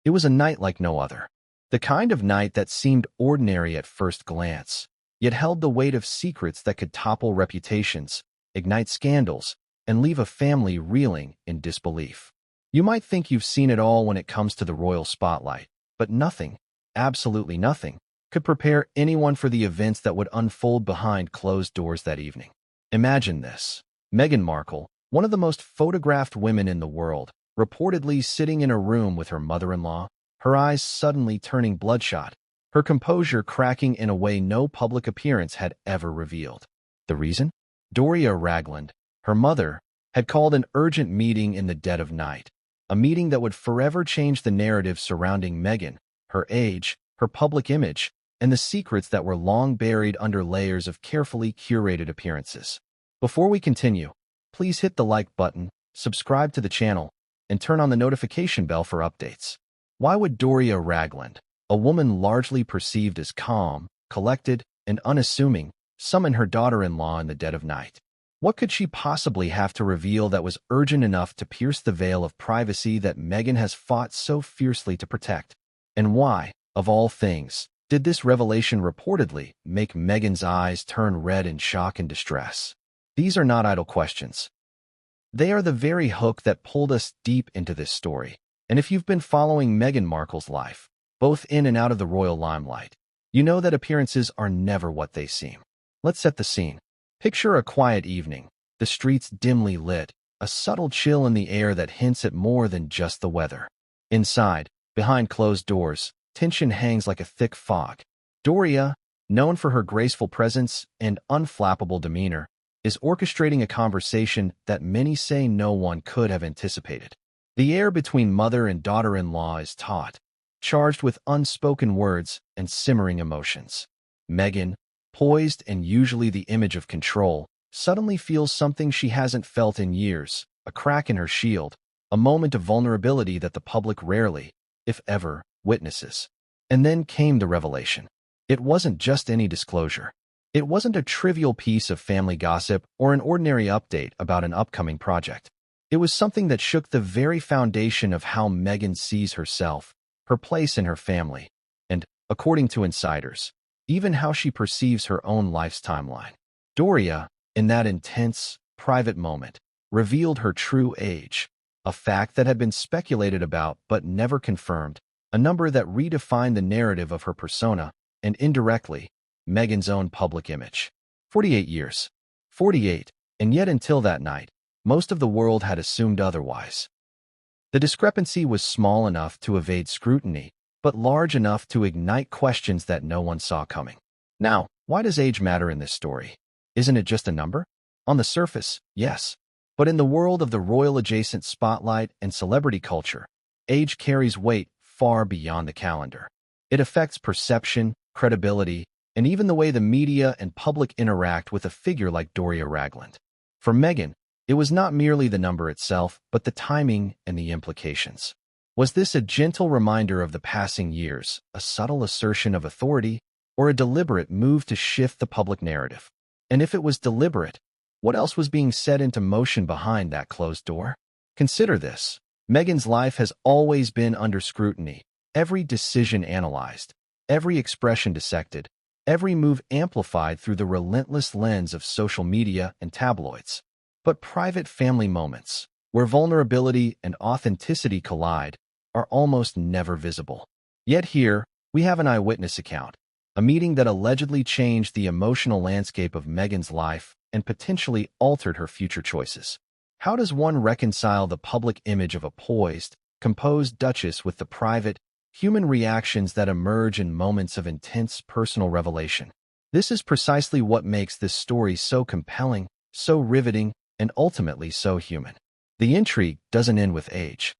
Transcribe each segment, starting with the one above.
It was a night like no other. The kind of night that seemed ordinary at first glance, yet held the weight of secrets that could topple reputations, ignite scandals, and leave a family reeling in disbelief. You might think you've seen it all when it comes to the royal spotlight, but nothing, absolutely nothing, could prepare anyone for the events that would unfold behind closed doors that evening. Imagine this. Meghan Markle, one of the most photographed women in the world, reportedly sitting in a room with her mother-in-law, her eyes suddenly turning bloodshot, her composure cracking in a way no public appearance had ever revealed. The reason? Doria Ragland, her mother, had called an urgent meeting in the dead of night, a meeting that would forever change the narrative surrounding Meghan, her age, her public image, and the secrets that were long buried under layers of carefully curated appearances. Before we continue, please hit the like button, subscribe to the channel, and turn on the notification bell for updates. Why would Doria Ragland, a woman largely perceived as calm, collected, and unassuming, summon her daughter-in-law in the dead of night? What could she possibly have to reveal that was urgent enough to pierce the veil of privacy that Meghan has fought so fiercely to protect? And why, of all things, did this revelation reportedly make Meghan's eyes turn red in shock and distress? These are not idle questions. They are the very hook that pulled us deep into this story. And if you've been following Meghan Markle's life, both in and out of the royal limelight, you know that appearances are never what they seem. Let's set the scene. Picture a quiet evening, the streets dimly lit, a subtle chill in the air that hints at more than just the weather. Inside, behind closed doors, tension hangs like a thick fog. Doria, known for her graceful presence and unflappable demeanor, is orchestrating a conversation that many say no one could have anticipated. The air between mother and daughter-in-law is taut, charged with unspoken words and simmering emotions. Meghan, poised and usually the image of control, suddenly feels something she hasn't felt in years, a crack in her shield, a moment of vulnerability that the public rarely, if ever, witnesses. And then came the revelation. It wasn't just any disclosure. It wasn't a trivial piece of family gossip or an ordinary update about an upcoming project. It was something that shook the very foundation of how Meghan sees herself, her place in her family, and, according to insiders, even how she perceives her own life's timeline. Doria, in that intense, private moment, revealed her true age, a fact that had been speculated about but never confirmed, a number that redefined the narrative of her persona and, indirectly, Meghan's own public image. 48 years. 48, and yet until that night, most of the world had assumed otherwise. The discrepancy was small enough to evade scrutiny, but large enough to ignite questions that no one saw coming. Now, why does age matter in this story? Isn't it just a number? On the surface, yes. But in the world of the royal-adjacent spotlight and celebrity culture, age carries weight far beyond the calendar. It affects perception, credibility, and even the way the media and public interact with a figure like Doria Ragland. For Meghan, it was not merely the number itself, but the timing and the implications. Was this a gentle reminder of the passing years, a subtle assertion of authority, or a deliberate move to shift the public narrative? And if it was deliberate, what else was being set into motion behind that closed door? Consider this. Meghan's life has always been under scrutiny, every decision analyzed, every expression dissected, every move amplified through the relentless lens of social media and tabloids. But private family moments, where vulnerability and authenticity collide, are almost never visible. Yet here, we have an eyewitness account, a meeting that allegedly changed the emotional landscape of Meghan's life and potentially altered her future choices. How does one reconcile the public image of a poised, composed duchess with the private, human reactions that emerge in moments of intense personal revelation? This is precisely what makes this story so compelling, so riveting, and ultimately so human. The intrigue doesn't end with age.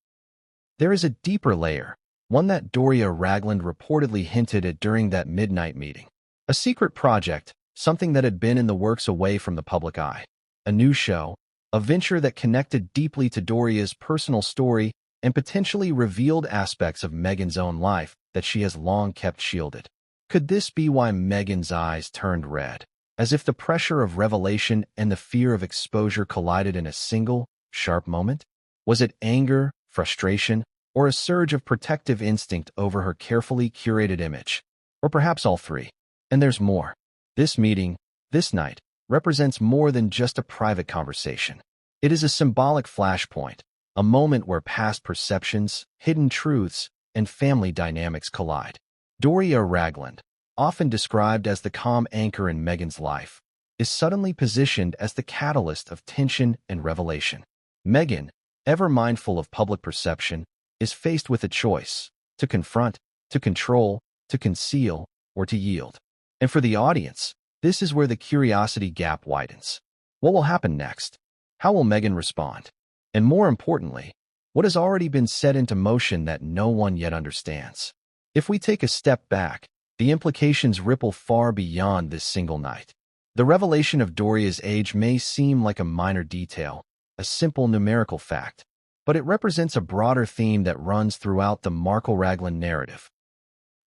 There is a deeper layer, one that Doria Ragland reportedly hinted at during that midnight meeting. A secret project, something that had been in the works away from the public eye. A new show, a venture that connected deeply to Doria's personal story and potentially revealed aspects of Meghan's own life that she has long kept shielded. Could this be why Meghan's eyes turned red, as if the pressure of revelation and the fear of exposure collided in a single, sharp moment? Was it anger, frustration, or a surge of protective instinct over her carefully curated image, or perhaps all three. And there's more. This meeting, this night, represents more than just a private conversation. It is a symbolic flashpoint, a moment where past perceptions, hidden truths, and family dynamics collide. Doria Ragland, often described as the calm anchor in Meghan's life, is suddenly positioned as the catalyst of tension and revelation. Meghan, ever mindful of public perception, is faced with a choice: to confront, to control, to conceal, or to yield. And for the audience, this is where the curiosity gap widens. What will happen next? How will Meghan respond? And more importantly, what has already been set into motion that no one yet understands? If we take a step back, the implications ripple far beyond this single night. The revelation of Doria's age may seem like a minor detail, a simple numerical fact, but it represents a broader theme that runs throughout the Markle-Ragland narrative.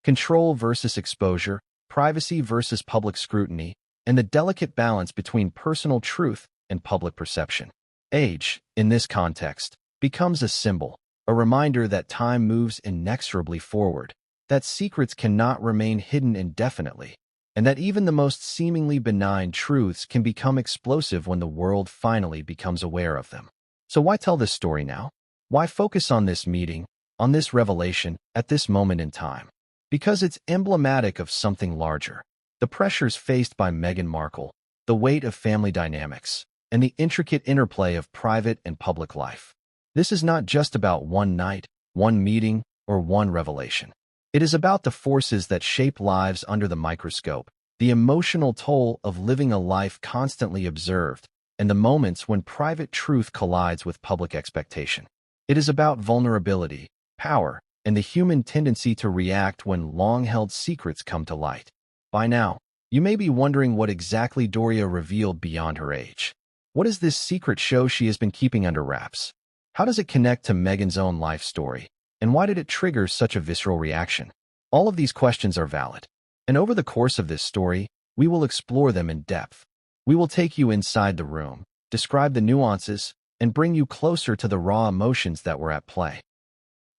Control versus exposure, privacy versus public scrutiny, and the delicate balance between personal truth and public perception. Age, in this context, becomes a symbol, a reminder that time moves inexorably forward, that secrets cannot remain hidden indefinitely, and that even the most seemingly benign truths can become explosive when the world finally becomes aware of them. So why tell this story now? Why focus on this meeting, on this revelation, at this moment in time? Because it's emblematic of something larger. The pressures faced by Meghan Markle, the weight of family dynamics, and the intricate interplay of private and public life. This is not just about one night, one meeting, or one revelation. It is about the forces that shape lives under the microscope, the emotional toll of living a life constantly observed, and the moments when private truth collides with public expectation. It is about vulnerability, power, and the human tendency to react when long-held secrets come to light. By now, you may be wondering what exactly Doria revealed beyond her age. What is this secret show she has been keeping under wraps? How does it connect to Meghan's own life story? And why did it trigger such a visceral reaction? All of these questions are valid. And over the course of this story, we will explore them in depth. We will take you inside the room, describe the nuances, and bring you closer to the raw emotions that were at play.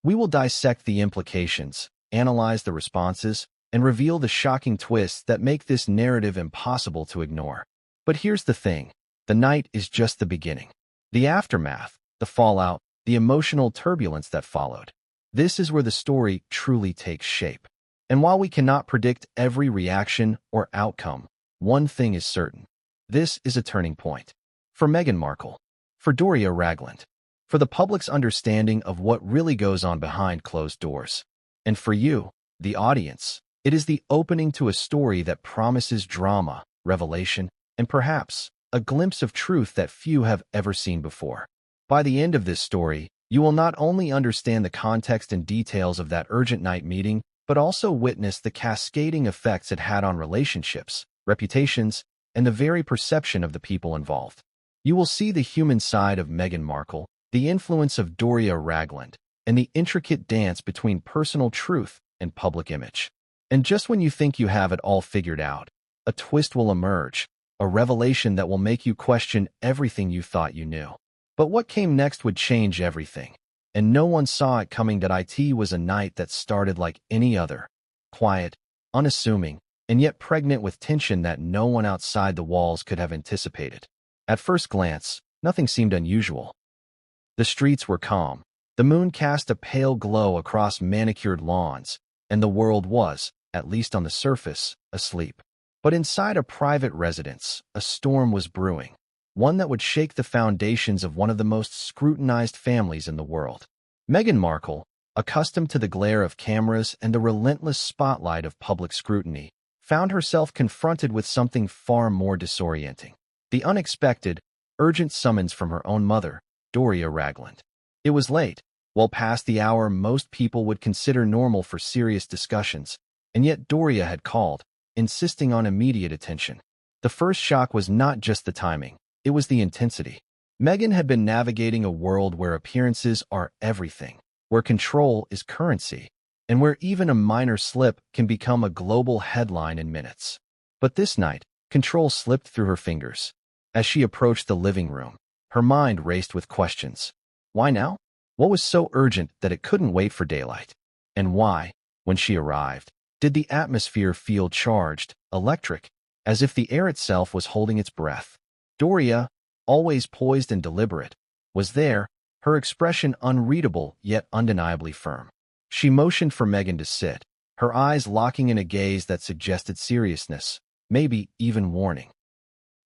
We will dissect the implications, analyze the responses, and reveal the shocking twists that make this narrative impossible to ignore. But here's the thing. The night is just the beginning. The aftermath, the fallout, the emotional turbulence that followed. This is where the story truly takes shape. And while we cannot predict every reaction or outcome, one thing is certain. This is a turning point. For Meghan Markle, for Doria Ragland, for the public's understanding of what really goes on behind closed doors. And for you, the audience, it is the opening to a story that promises drama, revelation, and perhaps a glimpse of truth that few have ever seen before. By the end of this story, you will not only understand the context and details of that urgent night meeting, but also witness the cascading effects it had on relationships, reputations, and the very perception of the people involved. You will see the human side of Meghan Markle, the influence of Doria Ragland, and the intricate dance between personal truth and public image. And just when you think you have it all figured out, a twist will emerge, a revelation that will make you question everything you thought you knew. But what came next would change everything, and no one saw it coming. That it was a night that started like any other, quiet, unassuming, and yet pregnant with tension that no one outside the walls could have anticipated. At first glance, nothing seemed unusual. The streets were calm, the moon cast a pale glow across manicured lawns, and the world was, at least on the surface, asleep. But inside a private residence, a storm was brewing. One that would shake the foundations of one of the most scrutinized families in the world. Meghan Markle, accustomed to the glare of cameras and the relentless spotlight of public scrutiny, found herself confronted with something far more disorienting. The unexpected, urgent summons from her own mother, Doria Ragland. It was late, well past the hour most people would consider normal for serious discussions, and yet Doria had called, insisting on immediate attention. The first shock was not just the timing. It was the intensity. Meghan had been navigating a world where appearances are everything, where control is currency, and where even a minor slip can become a global headline in minutes. But this night, control slipped through her fingers. As she approached the living room, her mind raced with questions. Why now? What was so urgent that it couldn't wait for daylight? And why, when she arrived, did the atmosphere feel charged, electric, as if the air itself was holding its breath? Doria, always poised and deliberate, was there, her expression unreadable yet undeniably firm. She motioned for Meghan to sit, her eyes locking in a gaze that suggested seriousness, maybe even warning.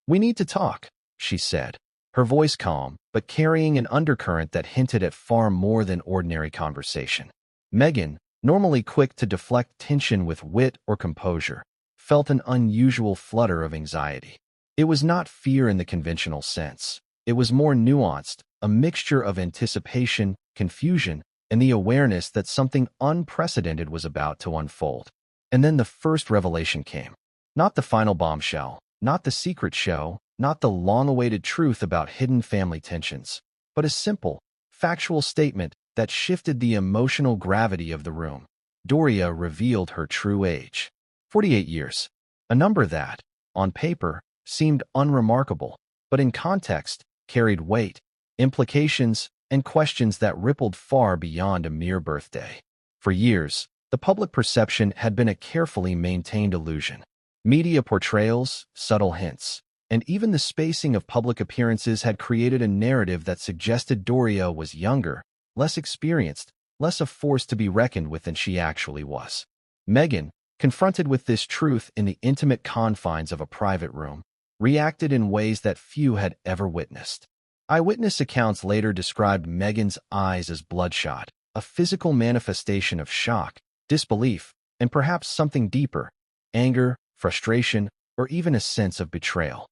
"We need to talk," she said, her voice calm, but carrying an undercurrent that hinted at far more than ordinary conversation. Meghan, normally quick to deflect tension with wit or composure, felt an unusual flutter of anxiety. It was not fear in the conventional sense. It was more nuanced, a mixture of anticipation, confusion, and the awareness that something unprecedented was about to unfold. And then the first revelation came. Not the final bombshell, not the secret show, not the long-awaited truth about hidden family tensions, but a simple, factual statement that shifted the emotional gravity of the room. Doria revealed her true age. 48 years. A number that, on paper, seemed unremarkable, but in context, carried weight, implications, and questions that rippled far beyond a mere birthday. For years, the public perception had been a carefully maintained illusion. Media portrayals, subtle hints, and even the spacing of public appearances had created a narrative that suggested Doria was younger, less experienced, less a force to be reckoned with than she actually was. Meghan, confronted with this truth in the intimate confines of a private room, reacted in ways that few had ever witnessed. Eyewitness accounts later described Meghan's eyes as bloodshot, a physical manifestation of shock, disbelief, and perhaps something deeper, anger, frustration, or even a sense of betrayal.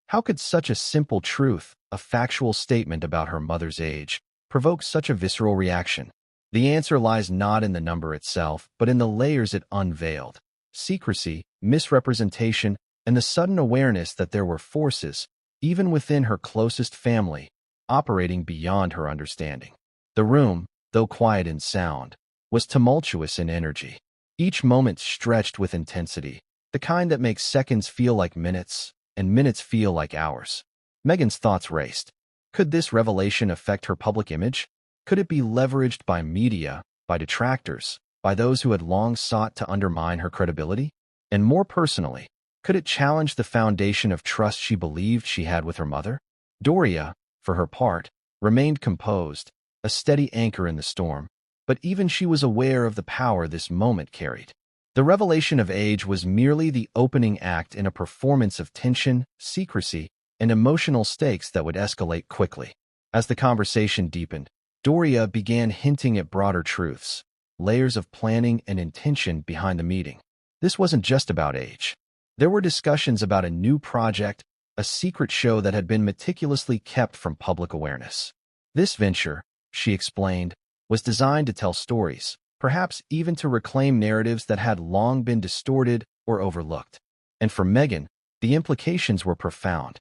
How could such a simple truth, a factual statement about her mother's age, provoke such a visceral reaction? The answer lies not in the number itself, but in the layers it unveiled: secrecy, misrepresentation, and the sudden awareness that there were forces, even within her closest family, operating beyond her understanding. The room, though quiet in sound, was tumultuous in energy. Each moment stretched with intensity, the kind that makes seconds feel like minutes, and minutes feel like hours. Meghan's thoughts raced. Could this revelation affect her public image? Could it be leveraged by media, by detractors, by those who had long sought to undermine her credibility? And more personally, could it challenge the foundation of trust she believed she had with her mother? Doria, for her part, remained composed, a steady anchor in the storm, but even she was aware of the power this moment carried. The revelation of age was merely the opening act in a performance of tension, secrecy, and emotional stakes that would escalate quickly. As the conversation deepened, Doria began hinting at broader truths, layers of planning and intention behind the meeting. This wasn't just about age. There were discussions about a new project, a secret show that had been meticulously kept from public awareness. This venture, she explained, was designed to tell stories, perhaps even to reclaim narratives that had long been distorted or overlooked. And for Meghan, the implications were profound.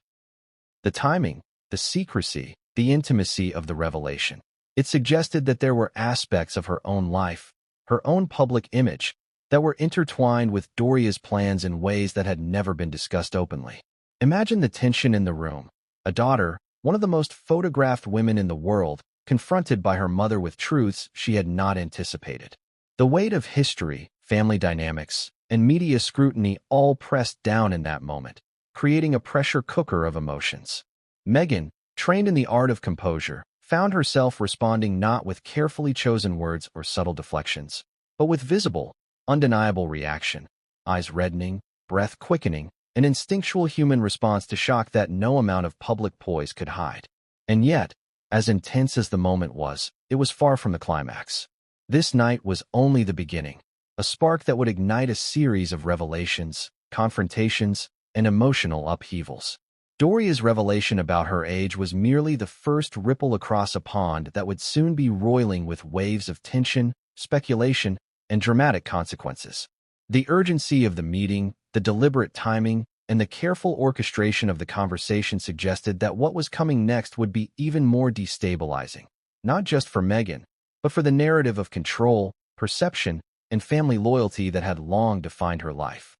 The timing, the secrecy, the intimacy of the revelation. It suggested that there were aspects of her own life, her own public image, that were intertwined with Doria's plans in ways that had never been discussed openly. Imagine the tension in the room. A daughter, one of the most photographed women in the world, confronted by her mother with truths she had not anticipated. The weight of history, family dynamics, and media scrutiny all pressed down in that moment, creating a pressure cooker of emotions. Meghan, trained in the art of composure, found herself responding not with carefully chosen words or subtle deflections, but with visible, undeniable reaction, eyes reddening, breath quickening, an instinctual human response to shock that no amount of public poise could hide. And yet, as intense as the moment was, it was far from the climax. This night was only the beginning, a spark that would ignite a series of revelations, confrontations, and emotional upheavals. Doria's revelation about her age was merely the first ripple across a pond that would soon be roiling with waves of tension, speculation, and dramatic consequences. The urgency of the meeting, the deliberate timing, and the careful orchestration of the conversation suggested that what was coming next would be even more destabilizing, not just for Meghan, but for the narrative of control, perception, and family loyalty that had long defined her life.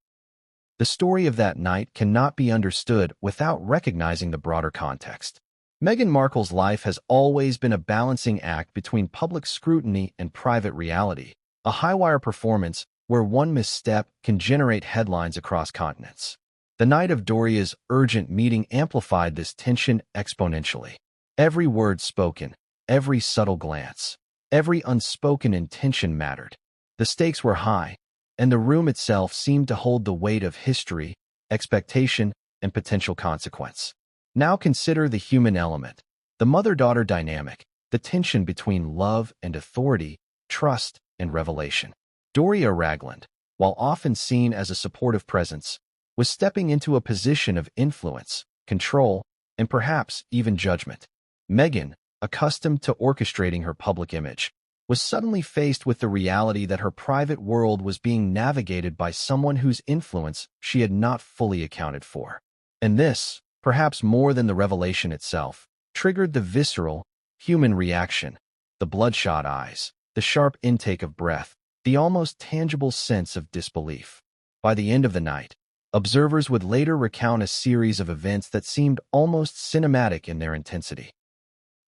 The story of that night cannot be understood without recognizing the broader context. Meghan Markle's life has always been a balancing act between public scrutiny and private reality, a high-wire performance where one misstep can generate headlines across continents. The night of Doria's urgent meeting amplified this tension exponentially. Every word spoken, every subtle glance, every unspoken intention mattered. The stakes were high, and the room itself seemed to hold the weight of history, expectation, and potential consequence. Now consider the human element, the mother-daughter dynamic, the tension between love and authority, trust and revelation. Doria Ragland, while often seen as a supportive presence, was stepping into a position of influence, control, and perhaps even judgment. Meghan, accustomed to orchestrating her public image, was suddenly faced with the reality that her private world was being navigated by someone whose influence she had not fully accounted for. And this, perhaps more than the revelation itself, triggered the visceral, human reaction, the bloodshot eyes, the sharp intake of breath, the almost tangible sense of disbelief. By the end of the night, observers would later recount a series of events that seemed almost cinematic in their intensity.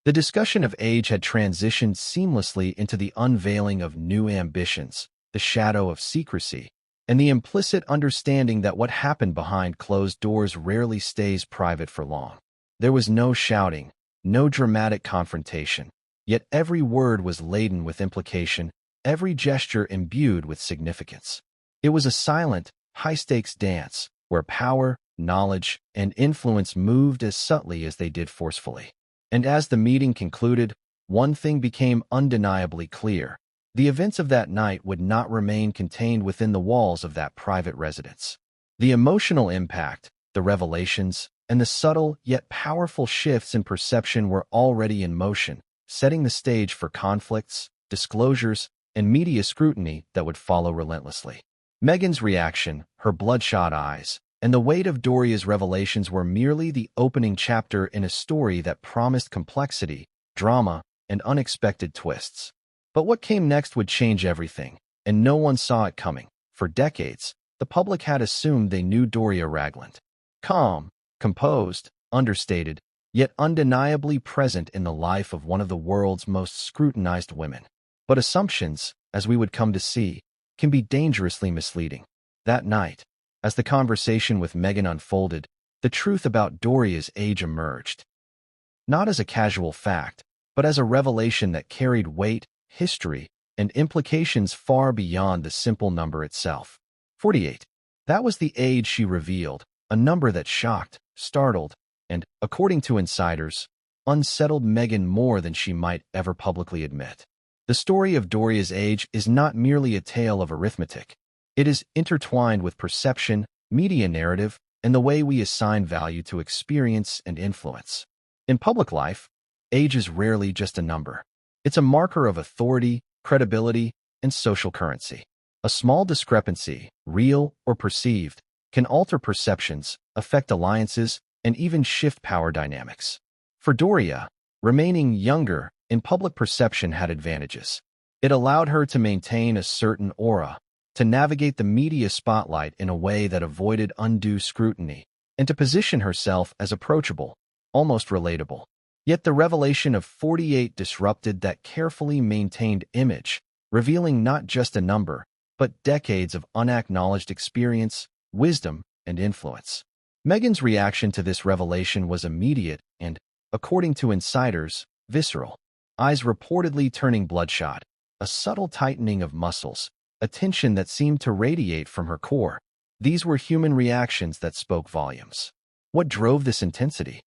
The discussion of age had transitioned seamlessly into the unveiling of new ambitions, the shadow of secrecy, and the implicit understanding that what happened behind closed doors rarely stays private for long. There was no shouting, no dramatic confrontation, yet every word was laden with implication, every gesture imbued with significance. It was a silent, high-stakes dance, where power, knowledge, and influence moved as subtly as they did forcefully. And as the meeting concluded, one thing became undeniably clear. The events of that night would not remain contained within the walls of that private residence. The emotional impact, the revelations, and the subtle yet powerful shifts in perception were already in motion, setting the stage for conflicts, disclosures, and media scrutiny that would follow relentlessly. Meghan's reaction, her bloodshot eyes, and the weight of Doria's revelations were merely the opening chapter in a story that promised complexity, drama, and unexpected twists. But what came next would change everything, and no one saw it coming. For decades, the public had assumed they knew Doria Ragland. Calm, composed, understated, yet undeniably present in the life of one of the world's most scrutinized women. But assumptions, as we would come to see, can be dangerously misleading. That night, as the conversation with Meghan unfolded, the truth about Doria's age emerged. Not as a casual fact, but as a revelation that carried weight, history, and implications far beyond the simple number itself. 48. That was the age she revealed, a number that shocked, startled, and, according to insiders, unsettled Meghan more than she might ever publicly admit. The story of Doria's age is not merely a tale of arithmetic. It is intertwined with perception, media narrative, and the way we assign value to experience and influence. In public life, age is rarely just a number. It's a marker of authority, credibility, and social currency. A small discrepancy, real or perceived, can alter perceptions, affect alliances, and even shift power dynamics. For Doria, remaining younger in public perception had advantages. It allowed her to maintain a certain aura, to navigate the media spotlight in a way that avoided undue scrutiny, and to position herself as approachable, almost relatable. Yet the revelation of 48 disrupted that carefully maintained image, revealing not just a number, but decades of unacknowledged experience, wisdom, and influence. Meghan's reaction to this revelation was immediate and, according to insiders, visceral. Eyes reportedly turning bloodshot, a subtle tightening of muscles, a tension that seemed to radiate from her core. These were human reactions that spoke volumes. What drove this intensity?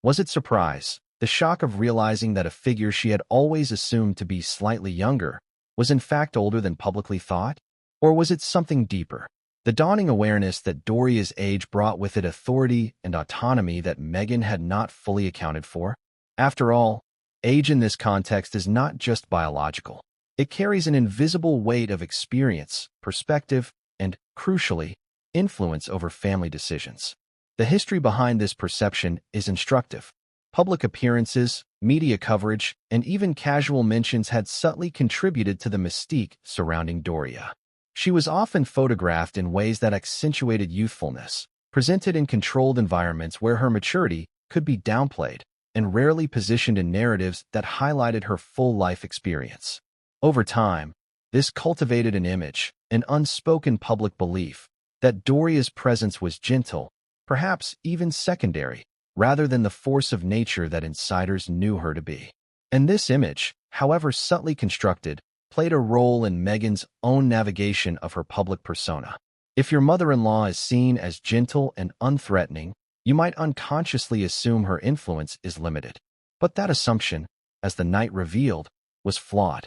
Was it surprise, the shock of realizing that a figure she had always assumed to be slightly younger was in fact older than publicly thought? Or was it something deeper? The dawning awareness that Doria's age brought with it authority and autonomy that Meghan had not fully accounted for? After all, age in this context is not just biological. It carries an invisible weight of experience, perspective, and, crucially, influence over family decisions. The history behind this perception is instructive. Public appearances, media coverage, and even casual mentions had subtly contributed to the mystique surrounding Doria. She was often photographed in ways that accentuated youthfulness, presented in controlled environments where her maturity could be downplayed, and rarely positioned in narratives that highlighted her full life experience. Over time, this cultivated an image, an unspoken public belief, that Doria's presence was gentle, perhaps even secondary, rather than the force of nature that insiders knew her to be. And this image, however subtly constructed, played a role in Meghan's own navigation of her public persona. If your mother-in-law is seen as gentle and unthreatening, you might unconsciously assume her influence is limited. But that assumption, as the night revealed, was flawed.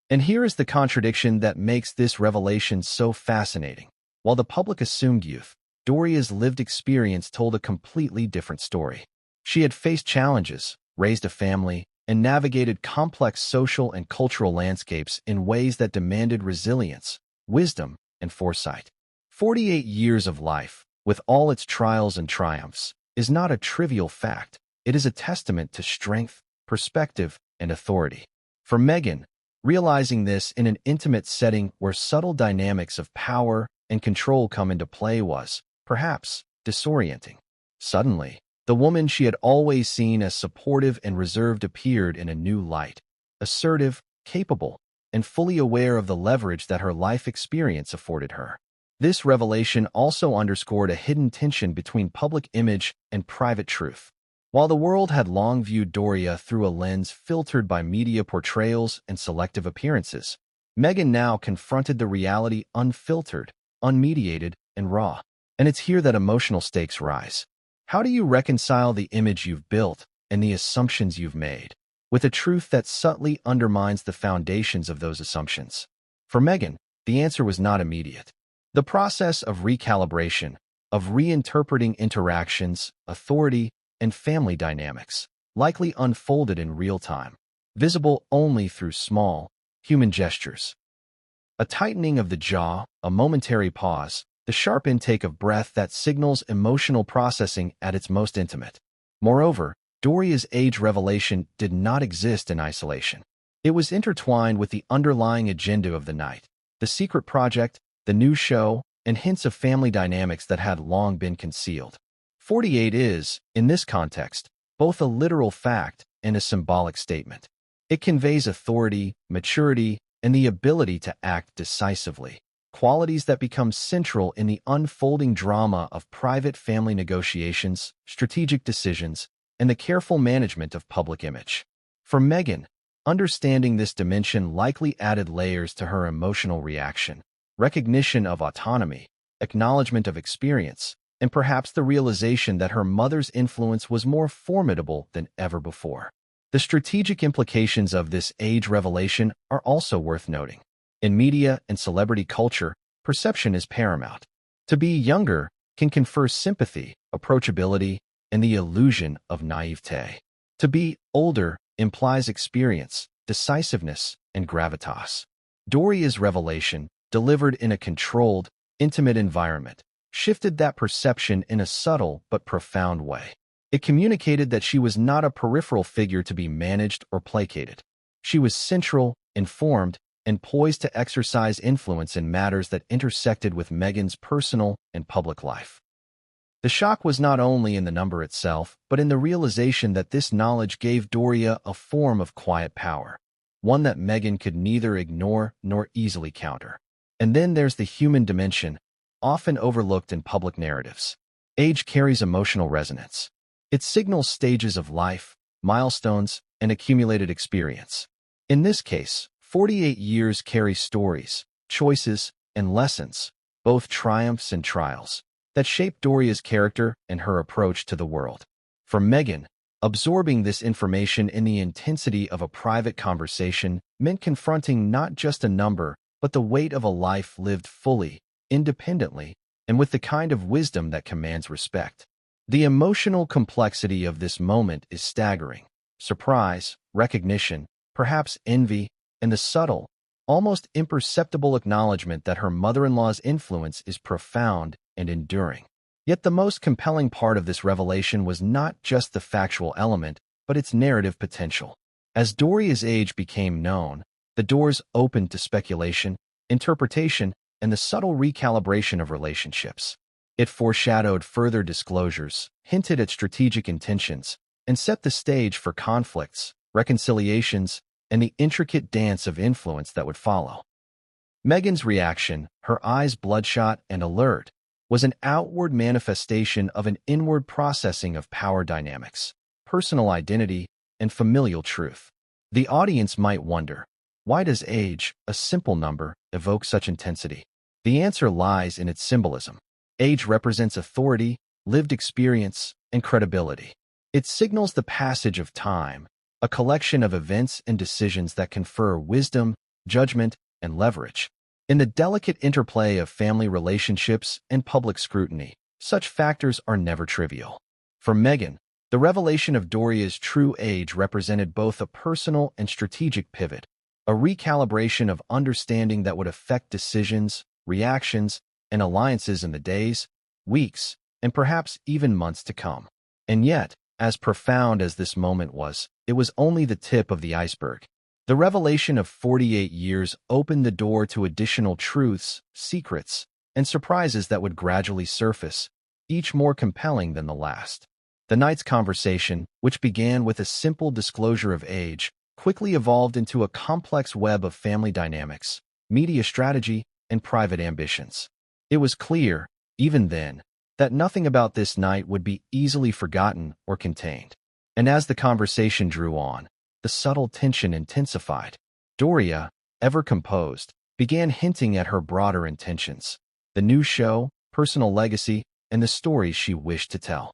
And here is the contradiction that makes this revelation so fascinating. While the public assumed youth, Doria's lived experience told a completely different story. She had faced challenges, raised a family, and navigated complex social and cultural landscapes in ways that demanded resilience, wisdom, and foresight. 48 years of life, with all its trials and triumphs, is not a trivial fact. It is a testament to strength, perspective, and authority. For Meghan, realizing this in an intimate setting where subtle dynamics of power and control come into play was, perhaps, disorienting. Suddenly, the woman she had always seen as supportive and reserved appeared in a new light, assertive, capable, and fully aware of the leverage that her life experience afforded her. This revelation also underscored a hidden tension between public image and private truth. While the world had long viewed Doria through a lens filtered by media portrayals and selective appearances, Meghan now confronted the reality unfiltered, unmediated, and raw. And it's here that emotional stakes rise. How do you reconcile the image you've built and the assumptions you've made, with a truth that subtly undermines the foundations of those assumptions? For Meghan, the answer was not immediate. The process of recalibration, of reinterpreting interactions, authority, and family dynamics, likely unfolded in real time, visible only through small, human gestures. A tightening of the jaw, a momentary pause, the sharp intake of breath that signals emotional processing at its most intimate. Moreover, Doria's age revelation did not exist in isolation. It was intertwined with the underlying agenda of the night, the secret project, the new show, and hints of family dynamics that had long been concealed. 48 is, in this context, both a literal fact and a symbolic statement. It conveys authority, maturity, and the ability to act decisively, qualities that become central in the unfolding drama of private family negotiations, strategic decisions, and the careful management of public image. For Meghan, understanding this dimension likely added layers to her emotional reaction, recognition of autonomy, acknowledgement of experience, and perhaps the realization that her mother's influence was more formidable than ever before. The strategic implications of this age revelation are also worth noting. In media and celebrity culture, perception is paramount. To be younger can confer sympathy, approachability, and the illusion of naivete. To be older implies experience, decisiveness, and gravitas. Doria's revelation, delivered in a controlled, intimate environment, shifted that perception in a subtle but profound way. It communicated that she was not a peripheral figure to be managed or placated. She was central, informed, and poised to exercise influence in matters that intersected with Meghan's personal and public life. The shock was not only in the number itself, but in the realization that this knowledge gave Doria a form of quiet power, one that Meghan could neither ignore nor easily counter. And then there's the human dimension, often overlooked in public narratives. Age carries emotional resonance. It signals stages of life, milestones, and accumulated experience. In this case, 48 years carry stories, choices, and lessons, both triumphs and trials, that shape Doria's character and her approach to the world. For Meghan, absorbing this information in the intensity of a private conversation meant confronting not just a number, but the weight of a life lived fully, independently, and with the kind of wisdom that commands respect. The emotional complexity of this moment is staggering. Surprise, recognition, perhaps envy, and the subtle, almost imperceptible acknowledgement that her mother-in-law's influence is profound and enduring. Yet the most compelling part of this revelation was not just the factual element, but its narrative potential. As Doria's age became known, the doors opened to speculation, interpretation, and the subtle recalibration of relationships. It foreshadowed further disclosures, hinted at strategic intentions, and set the stage for conflicts, reconciliations, and the intricate dance of influence that would follow. Meghan's reaction, her eyes bloodshot and alert, was an outward manifestation of an inward processing of power dynamics, personal identity, and familial truth. The audience might wonder, why does age, a simple number, evoke such intensity? The answer lies in its symbolism. Age represents authority, lived experience, and credibility. It signals the passage of time, a collection of events and decisions that confer wisdom, judgment, and leverage. In the delicate interplay of family relationships and public scrutiny, such factors are never trivial. For Meghan, the revelation of Doria's true age represented both a personal and strategic pivot, a recalibration of understanding that would affect decisions, reactions, and alliances in the days, weeks, and perhaps even months to come. And yet, as profound as this moment was, it was only the tip of the iceberg. The revelation of 48 years opened the door to additional truths, secrets, and surprises that would gradually surface, each more compelling than the last. The night's conversation, which began with a simple disclosure of age, quickly evolved into a complex web of family dynamics, media strategy, and private ambitions. It was clear, even then, that nothing about this night would be easily forgotten or contained. And as the conversation drew on, the subtle tension intensified. Doria, ever composed, began hinting at her broader intentions, the new show, personal legacy, and the stories she wished to tell.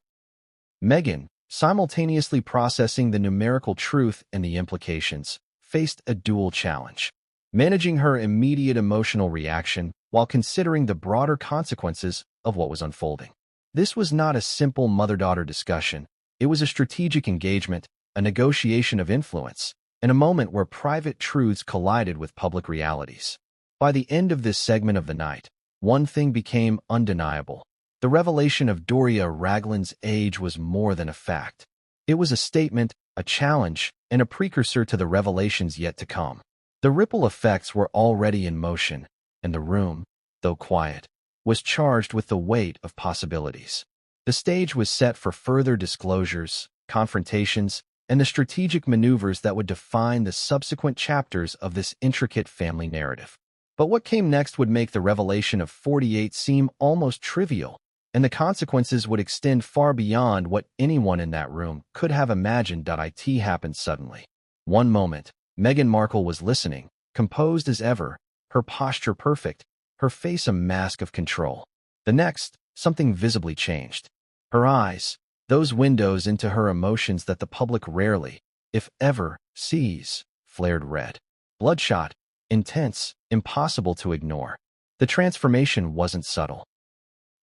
Meghan, simultaneously processing the numerical truth and the implications, faced a dual challenge, managing her immediate emotional reaction while considering the broader consequences of what was unfolding. This was not a simple mother-daughter discussion. It was a strategic engagement, a negotiation of influence, and a moment where private truths collided with public realities. By the end of this segment of the night, one thing became undeniable. The revelation of Doria Ragland's age was more than a fact. It was a statement, a challenge, and a precursor to the revelations yet to come. The ripple effects were already in motion, and the room, though quiet, was charged with the weight of possibilities. The stage was set for further disclosures, confrontations, and the strategic maneuvers that would define the subsequent chapters of this intricate family narrative. But what came next would make the revelation of 48 seem almost trivial, and the consequences would extend far beyond what anyone in that room could have imagined. It happened suddenly. One moment, Meghan Markle was listening, composed as ever, her posture perfect, her face a mask of control. The next, something visibly changed. Her eyes, those windows into her emotions that the public rarely, if ever, sees, flared red. Bloodshot, intense, impossible to ignore. The transformation wasn't subtle.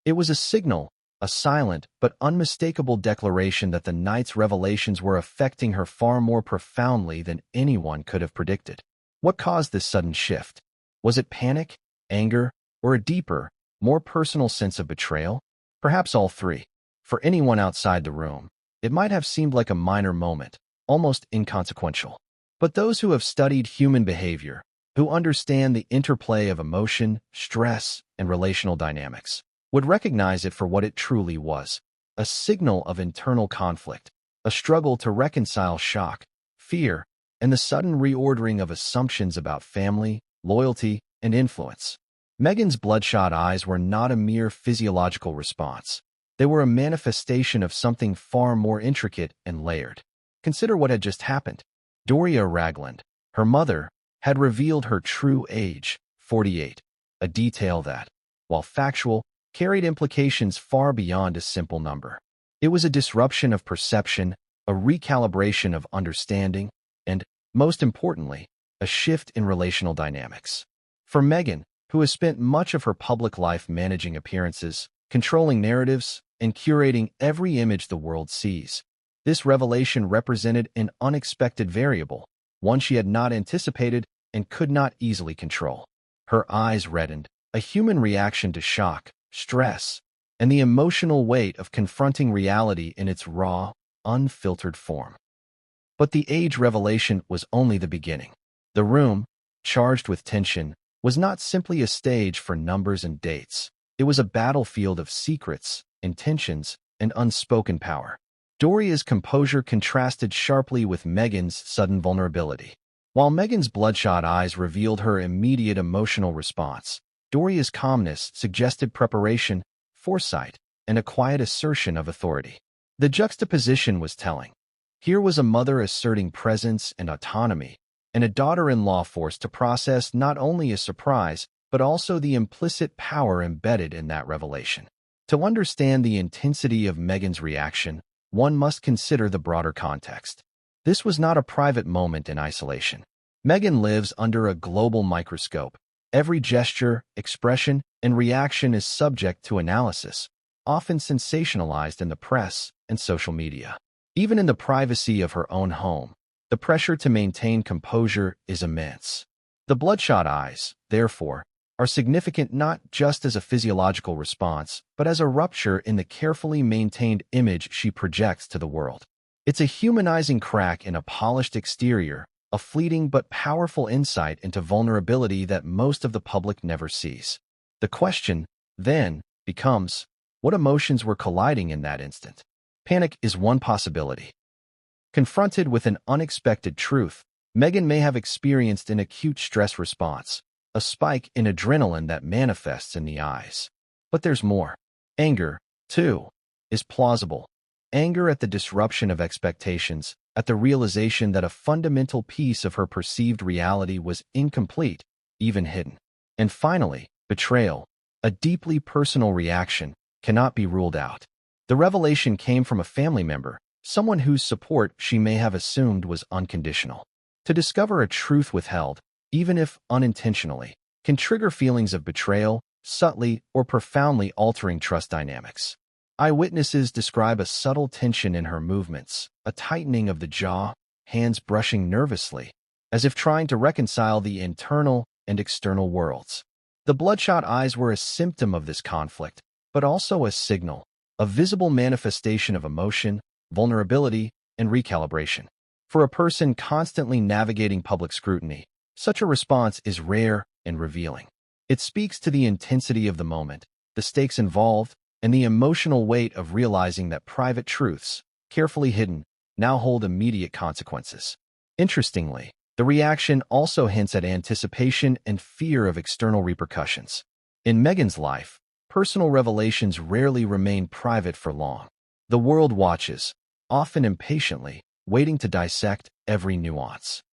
It was a signal, a silent but unmistakable declaration that the night's revelations were affecting her far more profoundly than anyone could have predicted. What caused this sudden shift? Was it panic, anger, or a deeper, more personal sense of betrayal? Perhaps all three. For anyone outside the room, it might have seemed like a minor moment, almost inconsequential. But those who have studied human behavior, who understand the interplay of emotion, stress, and relational dynamics, would recognize it for what it truly was, a signal of internal conflict, a struggle to reconcile shock, fear, and the sudden reordering of assumptions about family, loyalty, and influence. Meghan's bloodshot eyes were not a mere physiological response. They were a manifestation of something far more intricate and layered. Consider what had just happened. Doria Ragland, her mother, had revealed her true age, 48, a detail that, while factual, carried implications far beyond a simple number. It was a disruption of perception, a recalibration of understanding, and, most importantly, a shift in relational dynamics. For Meghan, who has spent much of her public life managing appearances, controlling narratives, and curating every image the world sees, this revelation represented an unexpected variable, one she had not anticipated and could not easily control. Her eyes reddened, a human reaction to shock, stress, and the emotional weight of confronting reality in its raw, unfiltered form. But the age revelation was only the beginning. The room, charged with tension, was not simply a stage for numbers and dates. It was a battlefield of secrets, intentions, and unspoken power. Doria's composure contrasted sharply with Meghan's sudden vulnerability. While Meghan's bloodshot eyes revealed her immediate emotional response, Doria's calmness suggested preparation, foresight, and a quiet assertion of authority. The juxtaposition was telling. Here was a mother asserting presence and autonomy, and a daughter-in-law forced to process not only a surprise, but also the implicit power embedded in that revelation. To understand the intensity of Meghan's reaction, one must consider the broader context. This was not a private moment in isolation. Meghan lives under a global microscope. Every gesture, expression, and reaction is subject to analysis, often sensationalized in the press and social media. Even in the privacy of her own home, the pressure to maintain composure is immense. The bloodshot eyes, therefore, are significant not just as a physiological response, but as a rupture in the carefully maintained image she projects to the world. It's a humanizing crack in a polished exterior, a fleeting but powerful insight into vulnerability that most of the public never sees. The question, then, becomes, what emotions were colliding in that instant? Panic is one possibility. Confronted with an unexpected truth, Meghan may have experienced an acute stress response, a spike in adrenaline that manifests in the eyes. But there's more. Anger, too, is plausible. Anger at the disruption of expectations, at the realization that a fundamental piece of her perceived reality was incomplete, even hidden. And finally, betrayal, a deeply personal reaction, cannot be ruled out. The revelation came from a family member, someone whose support she may have assumed was unconditional. To discover a truth withheld, even if unintentionally, can trigger feelings of betrayal, subtly or profoundly altering trust dynamics. Eyewitnesses describe a subtle tension in her movements, a tightening of the jaw, hands brushing nervously, as if trying to reconcile the internal and external worlds. The bloodshot eyes were a symptom of this conflict, but also a signal, a visible manifestation of emotion, vulnerability, and recalibration. For a person constantly navigating public scrutiny, such a response is rare and revealing. It speaks to the intensity of the moment, the stakes involved, and the emotional weight of realizing that private truths, carefully hidden, now hold immediate consequences. Interestingly, the reaction also hints at anticipation and fear of external repercussions. In Meghan's life, personal revelations rarely remain private for long. The world watches, often impatiently, waiting to dissect every nuance.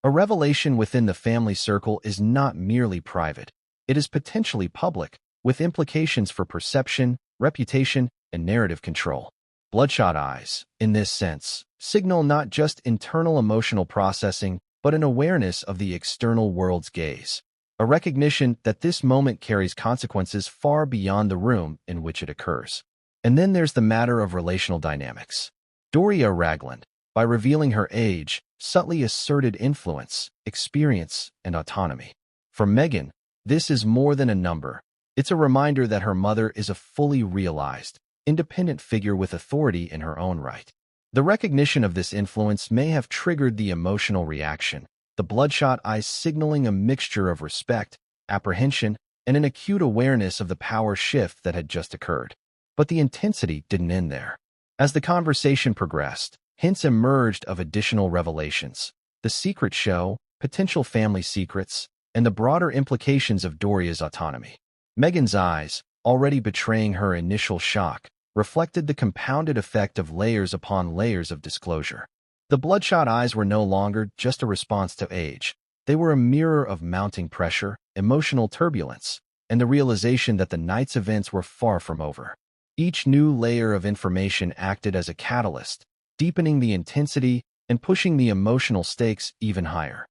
A revelation within the family circle is not merely private. It is potentially public, with implications for perception, reputation, and narrative control. Bloodshot eyes, in this sense, signal not just internal emotional processing, but an awareness of the external world's gaze. A recognition that this moment carries consequences far beyond the room in which it occurs. And then there's the matter of relational dynamics. Doria Ragland, by revealing her age, subtly asserted influence, experience, and autonomy. For Meghan, this is more than a number. It's a reminder that her mother is a fully realized, independent figure with authority in her own right. The recognition of this influence may have triggered the emotional reaction, the bloodshot eyes signaling a mixture of respect, apprehension, and an acute awareness of the power shift that had just occurred. But the intensity didn't end there. As the conversation progressed, hints emerged of additional revelations, the secret show, potential family secrets, and the broader implications of Doria's autonomy. Meghan's eyes, already betraying her initial shock, reflected the compounded effect of layers upon layers of disclosure. The bloodshot eyes were no longer just a response to age. They were a mirror of mounting pressure, emotional turbulence, and the realization that the night's events were far from over. Each new layer of information acted as a catalyst, deepening the intensity and pushing the emotional stakes even higher.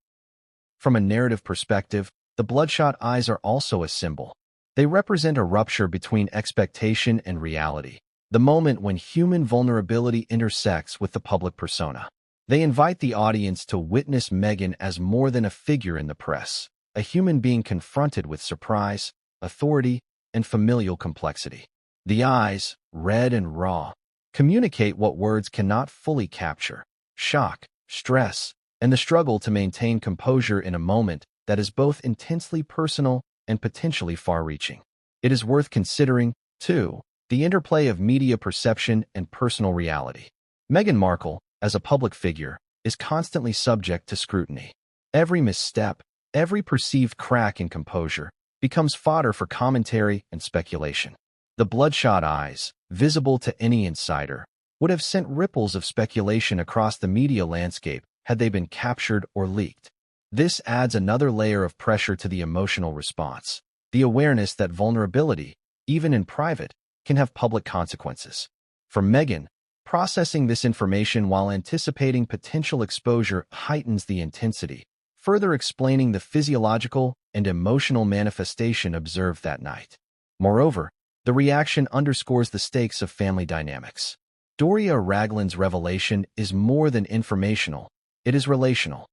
From a narrative perspective, the bloodshot eyes are also a symbol. They represent a rupture between expectation and reality, the moment when human vulnerability intersects with the public persona. They invite the audience to witness Meghan as more than a figure in the press, a human being confronted with surprise, authority, and familial complexity. The eyes, red and raw, communicate what words cannot fully capture: shock, stress, and the struggle to maintain composure in a moment that is both intensely personal and potentially far-reaching. It is worth considering, too, the interplay of media perception and personal reality. Meghan Markle, as a public figure, is constantly subject to scrutiny. Every misstep, every perceived crack in composure, becomes fodder for commentary and speculation. The bloodshot eyes, visible to any insider, would have sent ripples of speculation across the media landscape had they been captured or leaked. This adds another layer of pressure to the emotional response, the awareness that vulnerability, even in private, can have public consequences. For Meghan, processing this information while anticipating potential exposure heightens the intensity, further explaining the physiological and emotional manifestation observed that night. Moreover, the reaction underscores the stakes of family dynamics. Doria Ragland's revelation is more than informational, it is relational.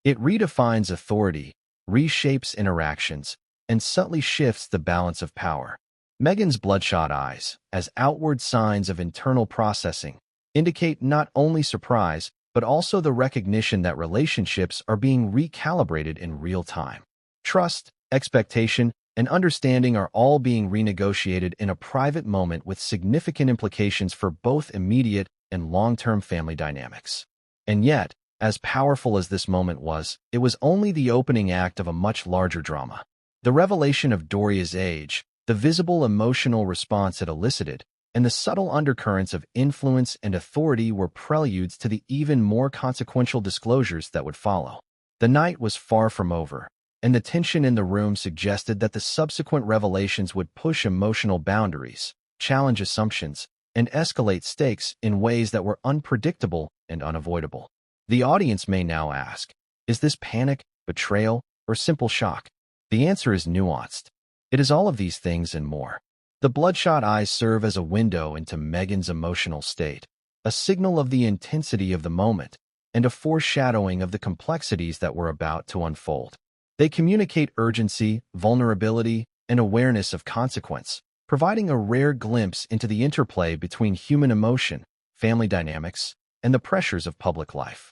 It redefines authority, reshapes interactions, and subtly shifts the balance of power. Meghan's bloodshot eyes, as outward signs of internal processing, indicate not only surprise, but also the recognition that relationships are being recalibrated in real time. Trust, expectation, and understanding are all being renegotiated in a private moment with significant implications for both immediate and long-term family dynamics. And yet, as powerful as this moment was, it was only the opening act of a much larger drama. The revelation of Doria's age, the visible emotional response it elicited, and the subtle undercurrents of influence and authority were preludes to the even more consequential disclosures that would follow. The night was far from over, and the tension in the room suggested that the subsequent revelations would push emotional boundaries, challenge assumptions, and escalate stakes in ways that were unpredictable and unavoidable. The audience may now ask, is this panic, betrayal, or simple shock? The answer is nuanced. It is all of these things and more. The bloodshot eyes serve as a window into Meghan's emotional state, a signal of the intensity of the moment, and a foreshadowing of the complexities that were about to unfold. They communicate urgency, vulnerability, and awareness of consequence, providing a rare glimpse into the interplay between human emotion, family dynamics, and the pressures of public life.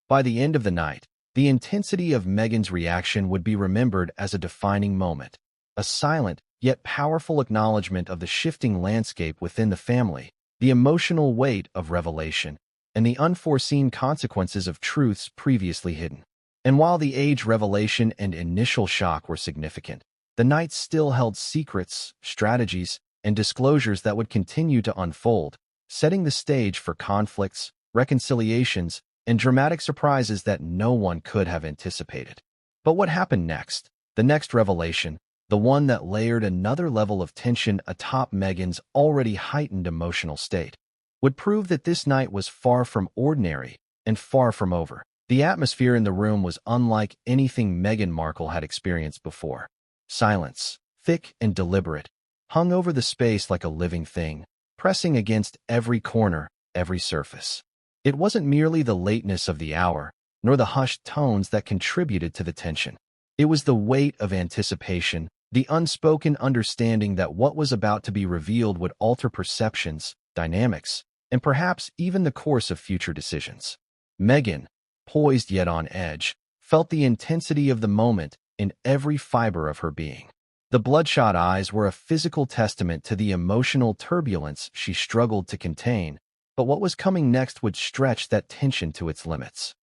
By the end of the night, the intensity of Meghan's reaction would be remembered as a defining moment, a silent yet powerful acknowledgement of the shifting landscape within the family, the emotional weight of revelation, and the unforeseen consequences of truths previously hidden. And while the age revelation and initial shock were significant, the night still held secrets, strategies, and disclosures that would continue to unfold, setting the stage for conflicts, reconciliations, and dramatic surprises that no one could have anticipated. But what happened next? The next revelation, the one that layered another level of tension atop Meghan's already heightened emotional state, would prove that this night was far from ordinary and far from over. The atmosphere in the room was unlike anything Meghan Markle had experienced before. Silence, thick and deliberate, hung over the space like a living thing, pressing against every corner, every surface. It wasn't merely the lateness of the hour, nor the hushed tones that contributed to the tension. It was the weight of anticipation, the unspoken understanding that what was about to be revealed would alter perceptions, dynamics, and perhaps even the course of future decisions. Meghan, poised yet on edge, felt the intensity of the moment in every fiber of her being. The bloodshot eyes were a physical testament to the emotional turbulence she struggled to contain, but what was coming next would stretch that tension to its limits.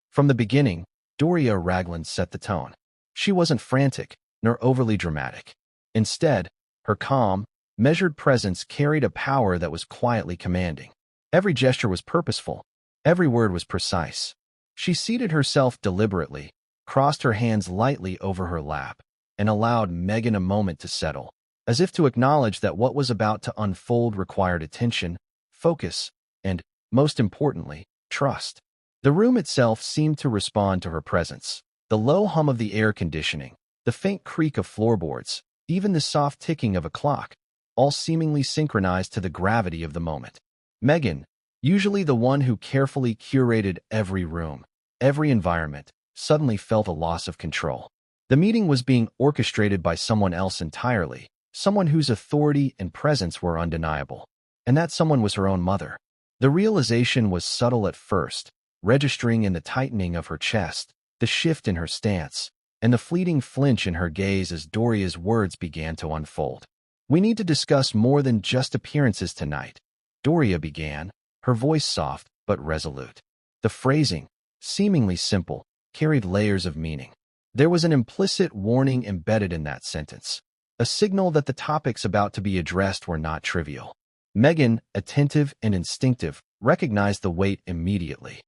From the beginning, Doria Ragland set the tone. She wasn't frantic, nor overly dramatic. Instead, her calm, measured presence carried a power that was quietly commanding. Every gesture was purposeful. Every word was precise. She seated herself deliberately, crossed her hands lightly over her lap, and allowed Meghan a moment to settle, as if to acknowledge that what was about to unfold required attention, focus, and, most importantly, trust. The room itself seemed to respond to her presence. The low hum of the air conditioning, the faint creak of floorboards, even the soft ticking of a clock, all seemingly synchronized to the gravity of the moment. Meghan, usually the one who carefully curated every room, every environment, suddenly felt a loss of control. The meeting was being orchestrated by someone else entirely, someone whose authority and presence were undeniable. And that someone was her own mother. The realization was subtle at first, registering in the tightening of her chest, the shift in her stance, and the fleeting flinch in her gaze as Doria's words began to unfold. "We need to discuss more than just appearances tonight," Doria began, her voice soft but resolute. The phrasing, seemingly simple, carried layers of meaning. There was an implicit warning embedded in that sentence, a signal that the topics about to be addressed were not trivial. Meghan, attentive and instinctive, recognized the weight immediately.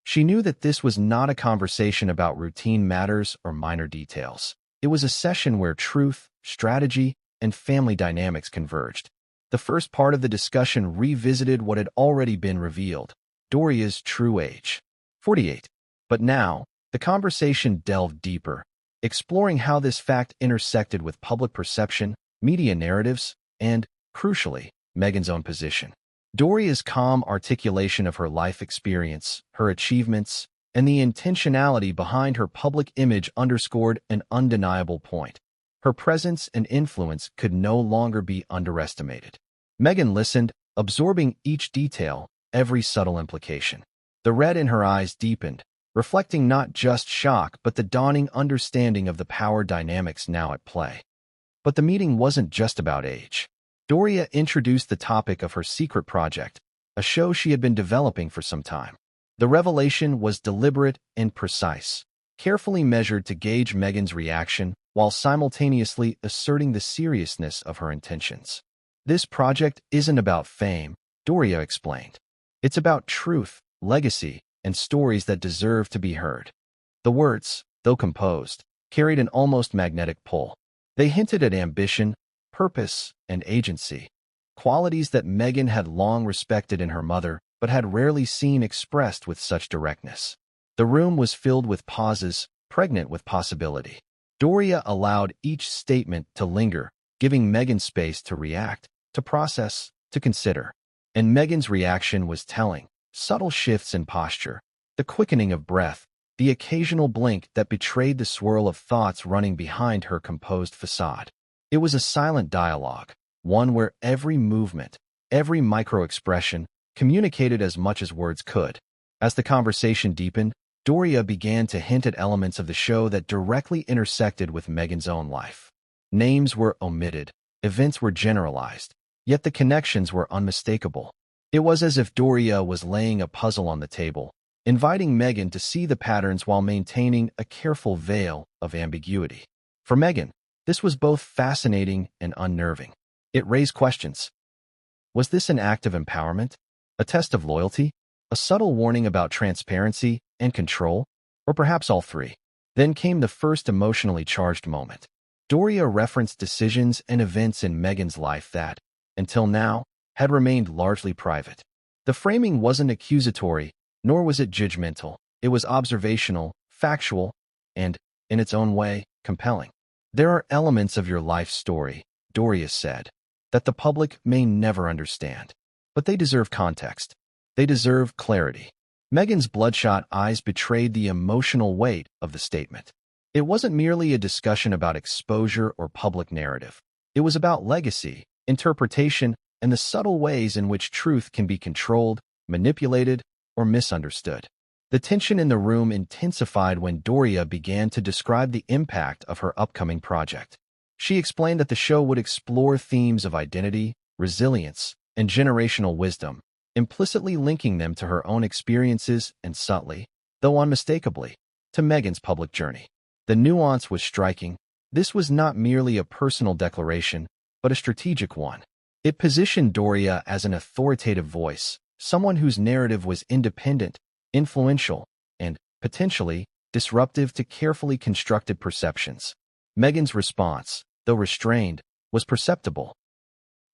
She knew that this was not a conversation about routine matters or minor details. It was a session where truth, strategy, and family dynamics converged. The first part of the discussion revisited what had already been revealed: Doria's true age, 48. But now, the conversation delved deeper, exploring how this fact intersected with public perception, media narratives, and, crucially, Meghan's own position. Doria's calm articulation of her life experience, her achievements, and the intentionality behind her public image underscored an undeniable point. Her presence and influence could no longer be underestimated. Meghan listened, absorbing each detail, every subtle implication. The red in her eyes deepened, reflecting not just shock but the dawning understanding of the power dynamics now at play. But the meeting wasn't just about age. Doria introduced the topic of her secret project, a show she had been developing for some time. The revelation was deliberate and precise, carefully measured to gauge Meghan's reaction while simultaneously asserting the seriousness of her intentions. This project isn't about fame, Doria explained. It's about truth, legacy, and stories that deserve to be heard. The words, though composed, carried an almost magnetic pull. They hinted at ambition, purpose, and agency, qualities that Meghan had long respected in her mother but had rarely seen expressed with such directness. The room was filled with pauses, pregnant with possibility. Doria allowed each statement to linger, giving Meghan space to react, to process, to consider. And Meghan's reaction was telling: subtle shifts in posture, the quickening of breath, the occasional blink that betrayed the swirl of thoughts running behind her composed facade. It was a silent dialogue, one where every movement, every micro-expression, communicated as much as words could. As the conversation deepened, Doria began to hint at elements of the show that directly intersected with Meghan's own life. Names were omitted, events were generalized, yet the connections were unmistakable. It was as if Doria was laying a puzzle on the table, inviting Meghan to see the patterns while maintaining a careful veil of ambiguity. For Meghan, this was both fascinating and unnerving. It raised questions. Was this an act of empowerment? A test of loyalty? A subtle warning about transparency and control? Or perhaps all three? Then came the first emotionally charged moment. Doria referenced decisions and events in Meghan's life that, until now, had remained largely private. The framing wasn't accusatory, nor was it judgmental. It was observational, factual, and, in its own way, compelling. There are elements of your life story, Doria said, that the public may never understand. But they deserve context. They deserve clarity. Meghan's bloodshot eyes betrayed the emotional weight of the statement. It wasn't merely a discussion about exposure or public narrative. It was about legacy, interpretation, and the subtle ways in which truth can be controlled, manipulated, or misunderstood. The tension in the room intensified when Doria began to describe the impact of her upcoming project. She explained that the show would explore themes of identity, resilience, and generational wisdom, implicitly linking them to her own experiences and subtly, though unmistakably, to Meghan's public journey. The nuance was striking. This was not merely a personal declaration, but a strategic one. It positioned Doria as an authoritative voice, someone whose narrative was independent, influential, and, potentially, disruptive to carefully constructed perceptions. Meghan's response, though restrained, was perceptible.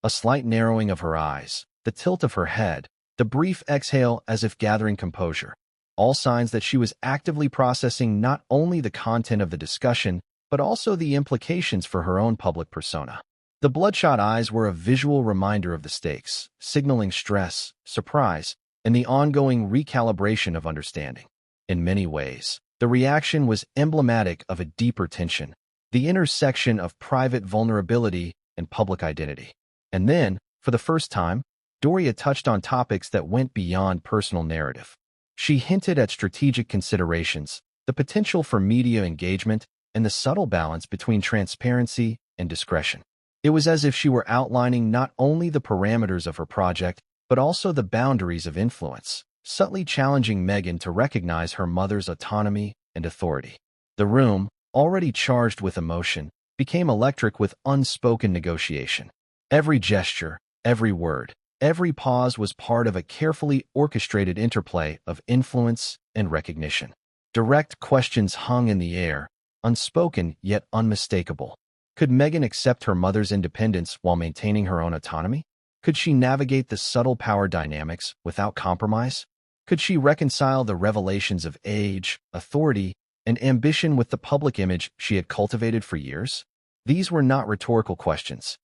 A slight narrowing of her eyes, the tilt of her head, the brief exhale as if gathering composure. All signs that she was actively processing not only the content of the discussion, but also the implications for her own public persona. The bloodshot eyes were a visual reminder of the stakes, signaling stress, surprise, and the ongoing recalibration of understanding. In many ways, the reaction was emblematic of a deeper tension, the intersection of private vulnerability and public identity. And then, for the first time, Doria touched on topics that went beyond personal narrative. She hinted at strategic considerations, the potential for media engagement, and the subtle balance between transparency and discretion. It was as if she were outlining not only the parameters of her project, but also the boundaries of influence, subtly challenging Meghan to recognize her mother's autonomy and authority. The room, already charged with emotion, became electric with unspoken negotiation. Every gesture, every word, every pause was part of a carefully orchestrated interplay of influence and recognition. Direct questions hung in the air, unspoken yet unmistakable. Could Meghan accept her mother's independence while maintaining her own autonomy? Could she navigate the subtle power dynamics without compromise? Could she reconcile the revelations of age, authority, and ambition with the public image she had cultivated for years? These were not rhetorical questions.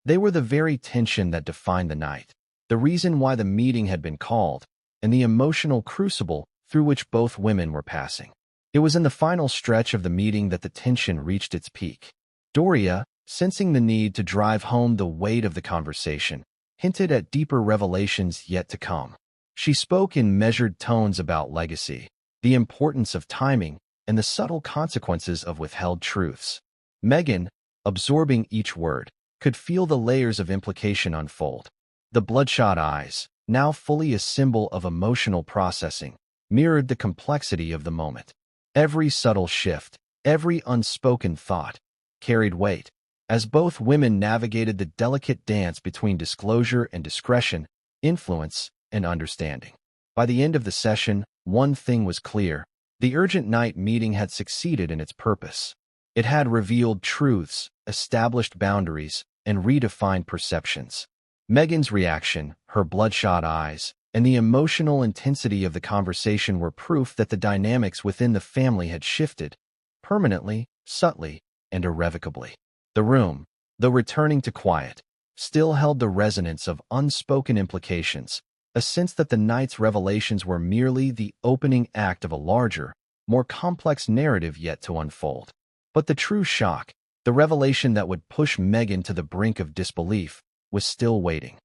They were the very tension that defined the night, the reason why the meeting had been called, and the emotional crucible through which both women were passing. It was in the final stretch of the meeting that the tension reached its peak. Doria, sensing the need to drive home the weight of the conversation, hinted at deeper revelations yet to come. She spoke in measured tones about legacy, the importance of timing, and the subtle consequences of withheld truths. Meghan, absorbing each word, could feel the layers of implication unfold. The bloodshot eyes, now fully a symbol of emotional processing, mirrored the complexity of the moment. Every subtle shift, every unspoken thought, carried weight, as both women navigated the delicate dance between disclosure and discretion, influence and understanding. By the end of the session, one thing was clear: the urgent night meeting had succeeded in its purpose. It had revealed truths, established boundaries, and redefined perceptions. Meghan's reaction, her bloodshot eyes, and the emotional intensity of the conversation were proof that the dynamics within the family had shifted, permanently, subtly, and irrevocably. The room, though returning to quiet, still held the resonance of unspoken implications, a sense that the night's revelations were merely the opening act of a larger, more complex narrative yet to unfold. But the true shock, the revelation that would push Meghan to the brink of disbelief, was still waiting.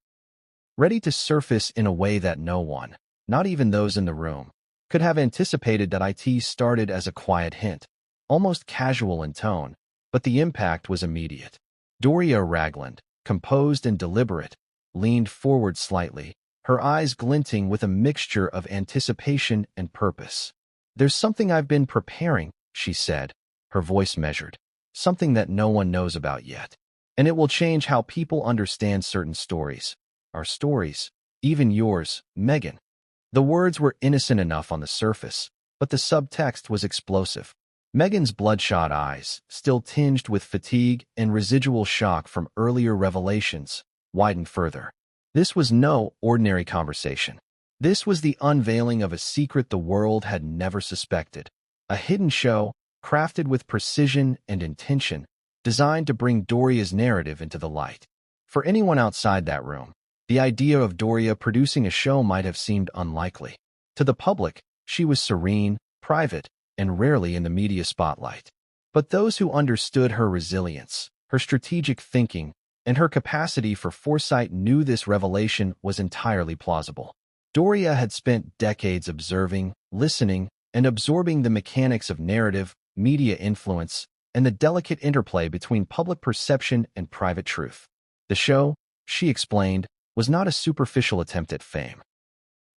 Ready to surface in a way that no one, not even those in the room, could have anticipated. That it started as a quiet hint, almost casual in tone, but the impact was immediate. Doria Ragland, composed and deliberate, leaned forward slightly, her eyes glinting with a mixture of anticipation and purpose. "There's something I've been preparing," she said, her voice measured. "Something that no one knows about yet. And it will change how people understand certain stories. Our stories. Even yours, Meghan." The words were innocent enough on the surface, but the subtext was explosive. Meghan's bloodshot eyes, still tinged with fatigue and residual shock from earlier revelations, widened further. This was no ordinary conversation. This was the unveiling of a secret the world had never suspected. A hidden show, crafted with precision and intention, designed to bring Doria's narrative into the light. For anyone outside that room, the idea of Doria producing a show might have seemed unlikely. To the public, she was serene, private, and rarely in the media spotlight. But those who understood her resilience, her strategic thinking, and her capacity for foresight knew this revelation was entirely plausible. Doria had spent decades observing, listening, and absorbing the mechanics of narrative, media influence, and the delicate interplay between public perception and private truth. The show, she explained, was not a superficial attempt at fame.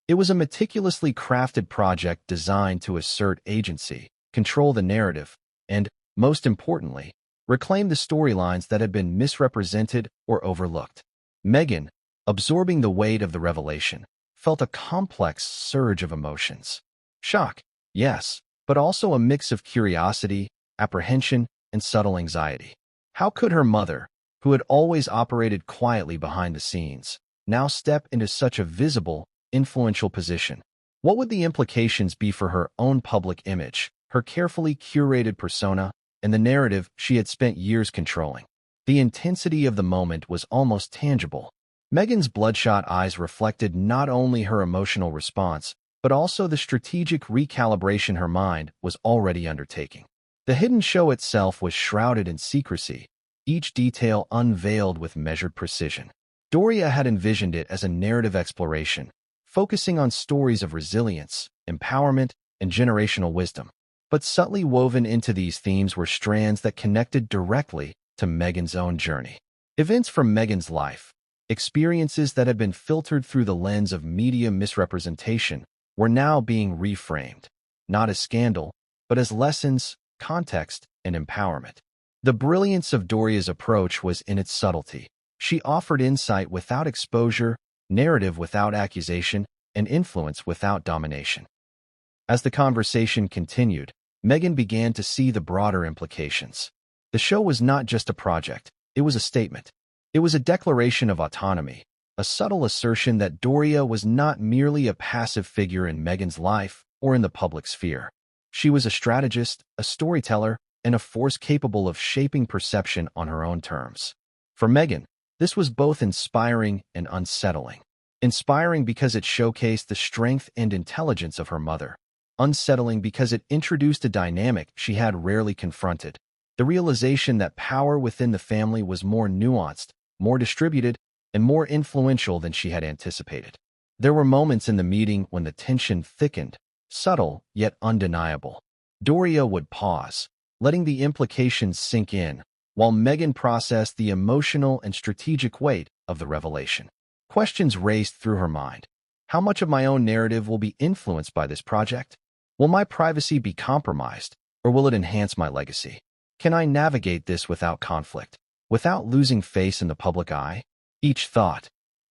It was a meticulously crafted project designed to assert agency, control the narrative, and, most importantly, reclaim the storylines that had been misrepresented or overlooked. Meghan, absorbing the weight of the revelation, felt a complex surge of emotions. Shock, yes, but also a mix of curiosity, apprehension, and subtle anxiety. How could her mother, who had always operated quietly behind the scenes, now step into such a visible, influential position? What would the implications be for her own public image, her carefully curated persona, and the narrative she had spent years controlling? The intensity of the moment was almost tangible. Meghan's bloodshot eyes reflected not only her emotional response, but also the strategic recalibration her mind was already undertaking. The hidden show itself was shrouded in secrecy, each detail unveiled with measured precision. Doria had envisioned it as a narrative exploration, focusing on stories of resilience, empowerment, and generational wisdom. But subtly woven into these themes were strands that connected directly to Meghan's own journey. Events from Meghan's life, Experiences that had been filtered through the lens of media misrepresentation were now being reframed, not as scandal, but as lessons, context, and empowerment. The brilliance of Doria's approach was in its subtlety. She offered insight without exposure, narrative without accusation, and influence without domination. As the conversation continued, Meghan began to see the broader implications. The show was not just a project, it was a statement. It was a declaration of autonomy, a subtle assertion that Doria was not merely a passive figure in Meghan's life or in the public sphere. She was a strategist, a storyteller, and a force capable of shaping perception on her own terms. For Meghan, this was both inspiring and unsettling. Inspiring because it showcased the strength and intelligence of her mother. Unsettling because it introduced a dynamic she had rarely confronted. The realization that power within the family was more nuanced, more distributed, and more influential than she had anticipated. There were moments in the meeting when the tension thickened, subtle yet undeniable. Doria would pause, letting the implications sink in, while Meghan processed the emotional and strategic weight of the revelation. Questions raced through her mind. How much of my own narrative will be influenced by this project? Will my privacy be compromised, or will it enhance my legacy? Can I navigate this without conflict, without losing face in the public eye? Each thought,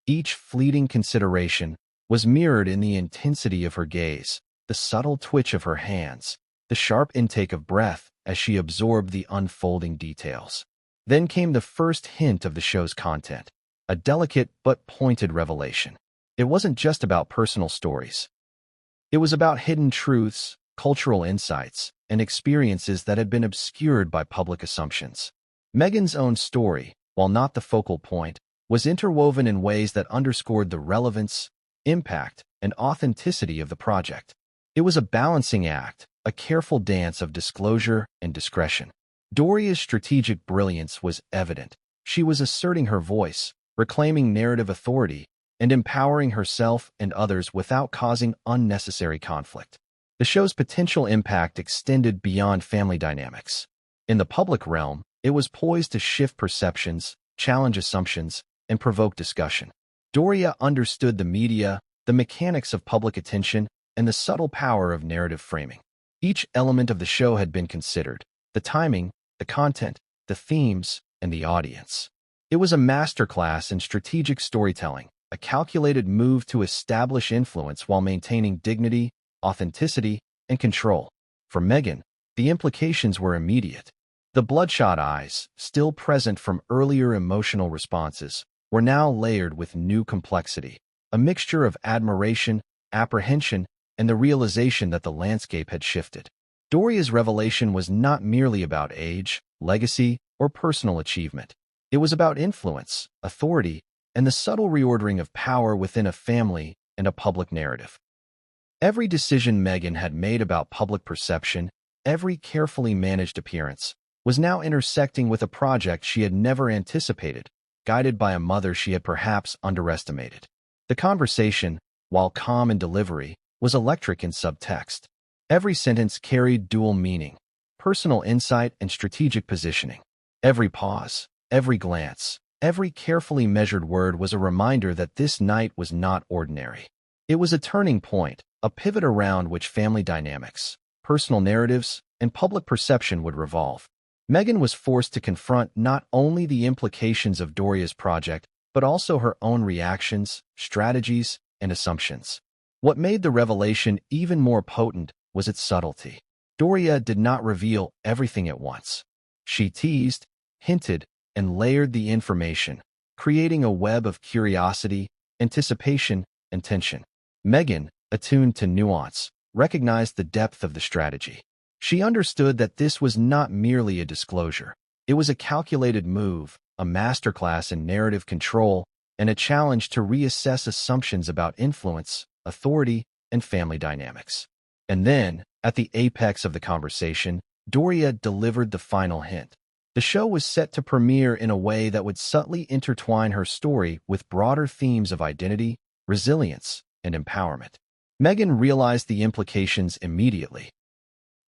each fleeting consideration, was mirrored in the intensity of her gaze, the subtle twitch of her hands, the sharp intake of breath as she absorbed the unfolding details. Then came the first hint of the show's content, a delicate but pointed revelation. It wasn't just about personal stories. It was about hidden truths, cultural insights, and experiences that had been obscured by public assumptions. Meghan's own story, while not the focal point, was interwoven in ways that underscored the relevance, impact, and authenticity of the project. It was a balancing act, a careful dance of disclosure and discretion. Doria's strategic brilliance was evident. She was asserting her voice, reclaiming narrative authority, and empowering herself and others without causing unnecessary conflict. The show's potential impact extended beyond family dynamics. In the public realm, it was poised to shift perceptions, challenge assumptions, and provoke discussion. Doria understood the media, the mechanics of public attention, and the subtle power of narrative framing. Each element of the show had been considered: the timing, the content, the themes, and the audience. It was a masterclass in strategic storytelling, a calculated move to establish influence while maintaining dignity, authenticity, and control. For Meghan, the implications were immediate. The bloodshot eyes, still present from earlier emotional responses, were now layered with new complexity, a mixture of admiration, apprehension, and the realization that the landscape had shifted. Doria's revelation was not merely about age, legacy, or personal achievement. It was about influence, authority, and the subtle reordering of power within a family and a public narrative. Every decision Meghan had made about public perception, every carefully managed appearance, was now intersecting with a project she had never anticipated, guided by a mother she had perhaps underestimated. The conversation, while calm in delivery, was electric in subtext. Every sentence carried dual meaning, personal insight and strategic positioning. Every pause, every glance, every carefully measured word was a reminder that this night was not ordinary. It was a turning point, a pivot around which family dynamics, personal narratives, and public perception would revolve. Meghan was forced to confront not only the implications of Doria's project, but also her own reactions, strategies, and assumptions. What made the revelation even more potent was its subtlety. Doria did not reveal everything at once. She teased, hinted, and layered the information, creating a web of curiosity, anticipation, and tension. Meghan, attuned to nuance, recognized the depth of the strategy. She understood that this was not merely a disclosure. It was a calculated move, a masterclass in narrative control, and a challenge to reassess assumptions about influence, authority, and family dynamics. And then, at the apex of the conversation, Doria delivered the final hint. The show was set to premiere in a way that would subtly intertwine her story with broader themes of identity, resilience, and empowerment. Meghan realized the implications immediately.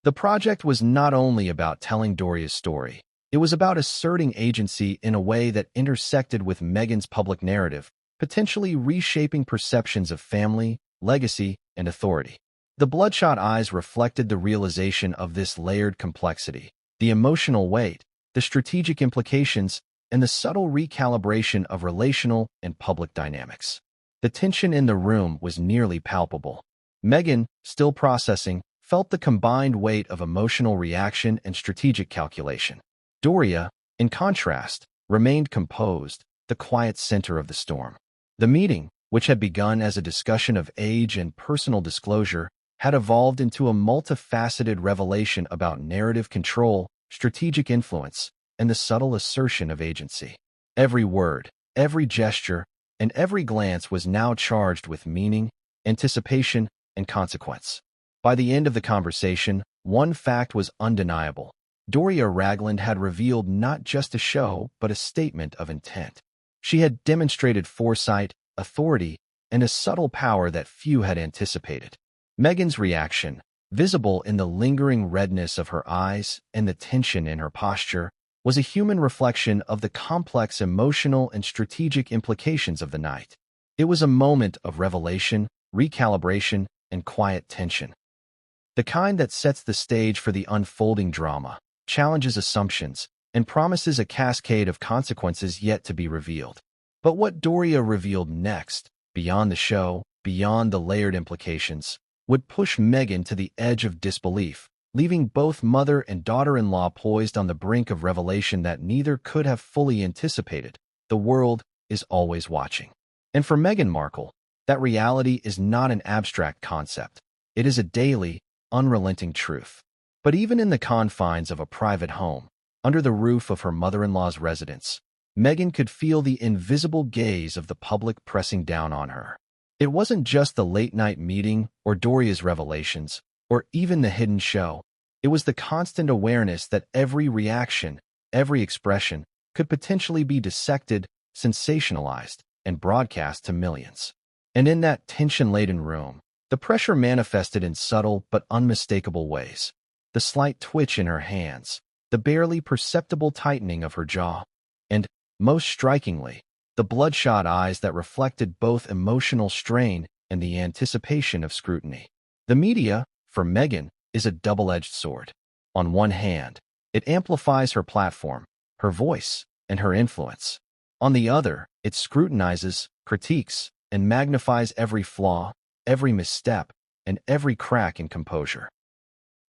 The project was not only about telling Doria's story, It was about asserting agency in a way that intersected with Meghan's public narrative, potentially reshaping perceptions of family, legacy, and authority. The bloodshot eyes reflected the realization of this layered complexity, the emotional weight, the strategic implications, and the subtle recalibration of relational and public dynamics. The tension in the room was nearly palpable. Meghan, still processing, felt the combined weight of emotional reaction and strategic calculation. Doria, in contrast, remained composed, the quiet center of the storm. The meeting, which had begun as a discussion of age and personal disclosure, had evolved into a multifaceted revelation about narrative control, strategic influence, and the subtle assertion of agency. Every word, every gesture, and every glance was now charged with meaning, anticipation, and consequence. By the end of the conversation, one fact was undeniable. Doria Ragland had revealed not just a show, but a statement of intent. She had demonstrated foresight, authority, and a subtle power that few had anticipated. Meghan's reaction, visible in the lingering redness of her eyes and the tension in her posture, was a human reflection of the complex emotional and strategic implications of the night. It was a moment of revelation, recalibration, and quiet tension. The kind that sets the stage for the unfolding drama, challenges assumptions, and promises a cascade of consequences yet to be revealed. But what Doria revealed next, beyond the show, beyond the layered implications, would push Meghan to the edge of disbelief, leaving both mother and daughter-in-law poised on the brink of revelation that neither could have fully anticipated. The world is always watching. And for Meghan Markle, that reality is not an abstract concept. It is a daily, unrelenting truth. But even in the confines of a private home, under the roof of her mother-in-law's residence, Meghan could feel the invisible gaze of the public pressing down on her. It wasn't just the late-night meeting or Doria's revelations, or even the hidden show. It was the constant awareness that every reaction, every expression, could potentially be dissected, sensationalized, and broadcast to millions. And in that tension-laden room, the pressure manifested in subtle but unmistakable ways. The slight twitch in her hands, the barely perceptible tightening of her jaw, and, most strikingly, the bloodshot eyes that reflected both emotional strain and the anticipation of scrutiny. The media, for Meghan, is a double-edged sword. On one hand, it amplifies her platform, her voice, and her influence. On the other, it scrutinizes, critiques, and magnifies every flaw, every misstep, and every crack in composure.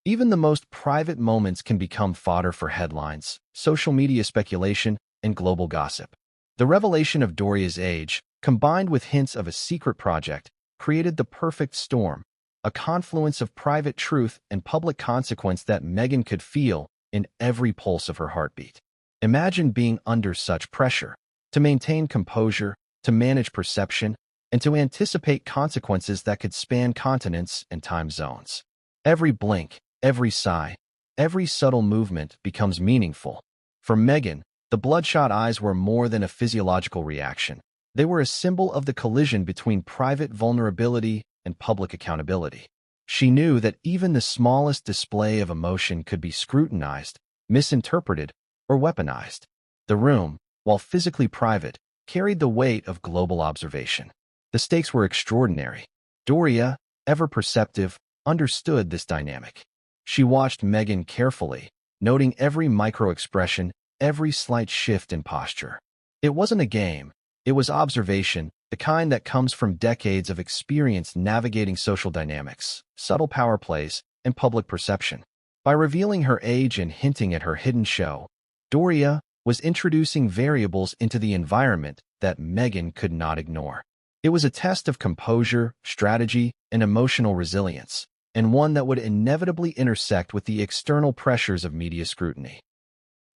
Even the most private moments can become fodder for headlines, social media speculation, and global gossip. The revelation of Doria's age, combined with hints of a secret project, created the perfect storm, a confluence of private truth and public consequence that Meghan could feel in every pulse of her heartbeat. Imagine being under such pressure, to maintain composure, to manage perception, and to anticipate consequences that could span continents and time zones. Every blink, every sigh, every subtle movement becomes meaningful. For Meghan, the bloodshot eyes were more than a physiological reaction. They were a symbol of the collision between private vulnerability and public accountability. She knew that even the smallest display of emotion could be scrutinized, misinterpreted, or weaponized. The room, while physically private, carried the weight of global observation. The stakes were extraordinary. Doria, ever perceptive, understood this dynamic. She watched Meghan carefully, noting every micro-expression, every slight shift in posture. It wasn't a game. It was observation, the kind that comes from decades of experience navigating social dynamics, subtle power plays, and public perception. By revealing her age and hinting at her hidden show, Doria was introducing variables into the environment that Meghan could not ignore. It was a test of composure, strategy, and emotional resilience, and one that would inevitably intersect with the external pressures of media scrutiny.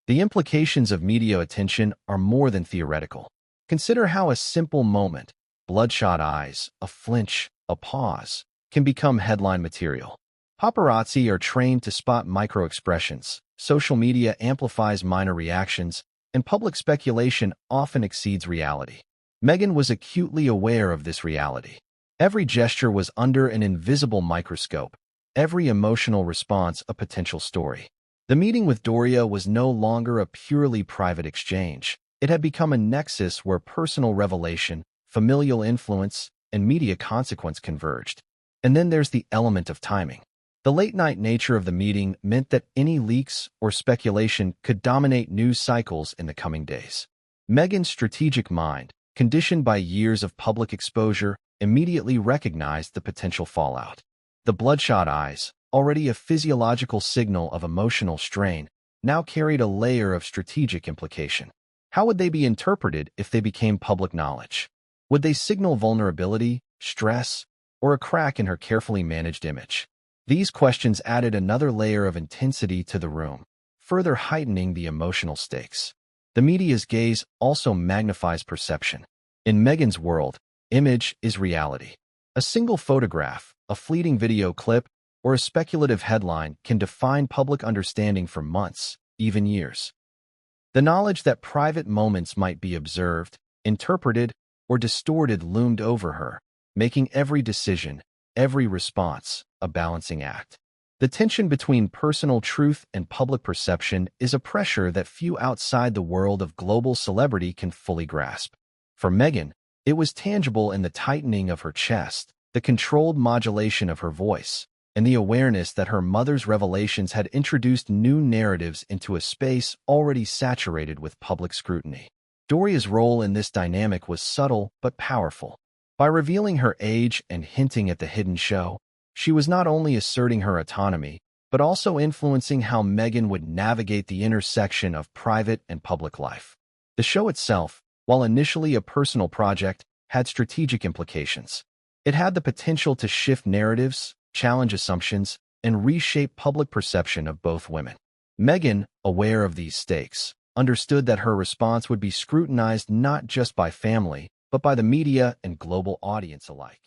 The implications of media attention are more than theoretical. Consider how a simple moment, bloodshot eyes, a flinch, a pause, can become headline material. Paparazzi are trained to spot micro-expressions, social media amplifies minor reactions, and public speculation often exceeds reality. Meghan was acutely aware of this reality. Every gesture was under an invisible microscope, every emotional response a potential story. The meeting with Doria was no longer a purely private exchange. It had become a nexus where personal revelation, familial influence, and media consequence converged. And then there's the element of timing. The late-night nature of the meeting meant that any leaks or speculation could dominate news cycles in the coming days. Meghan's strategic mind, conditioned by years of public exposure, immediately recognized the potential fallout. The bloodshot eyes, already a physiological signal of emotional strain, now carried a layer of strategic implication. How would they be interpreted if they became public knowledge? Would they signal vulnerability, stress, or a crack in her carefully managed image? These questions added another layer of intensity to the room, further heightening the emotional stakes. The media's gaze also magnifies perception. In Meghan's world, image is reality. A single photograph, a fleeting video clip, or a speculative headline can define public understanding for months, even years. The knowledge that private moments might be observed, interpreted, or distorted loomed over her, making every decision, every response, a balancing act. The tension between personal truth and public perception is a pressure that few outside the world of global celebrity can fully grasp. For Meghan, it was tangible in the tightening of her chest, the controlled modulation of her voice, and the awareness that her mother's revelations had introduced new narratives into a space already saturated with public scrutiny. Doria's role in this dynamic was subtle but powerful. By revealing her age and hinting at the hidden show, she was not only asserting her autonomy, but also influencing how Meghan would navigate the intersection of private and public life. The show itself, while initially a personal project, had strategic implications. It had the potential to shift narratives, challenge assumptions, and reshape public perception of both women. Meghan, aware of these stakes, understood that her response would be scrutinized not just by family, but by the media and global audience alike.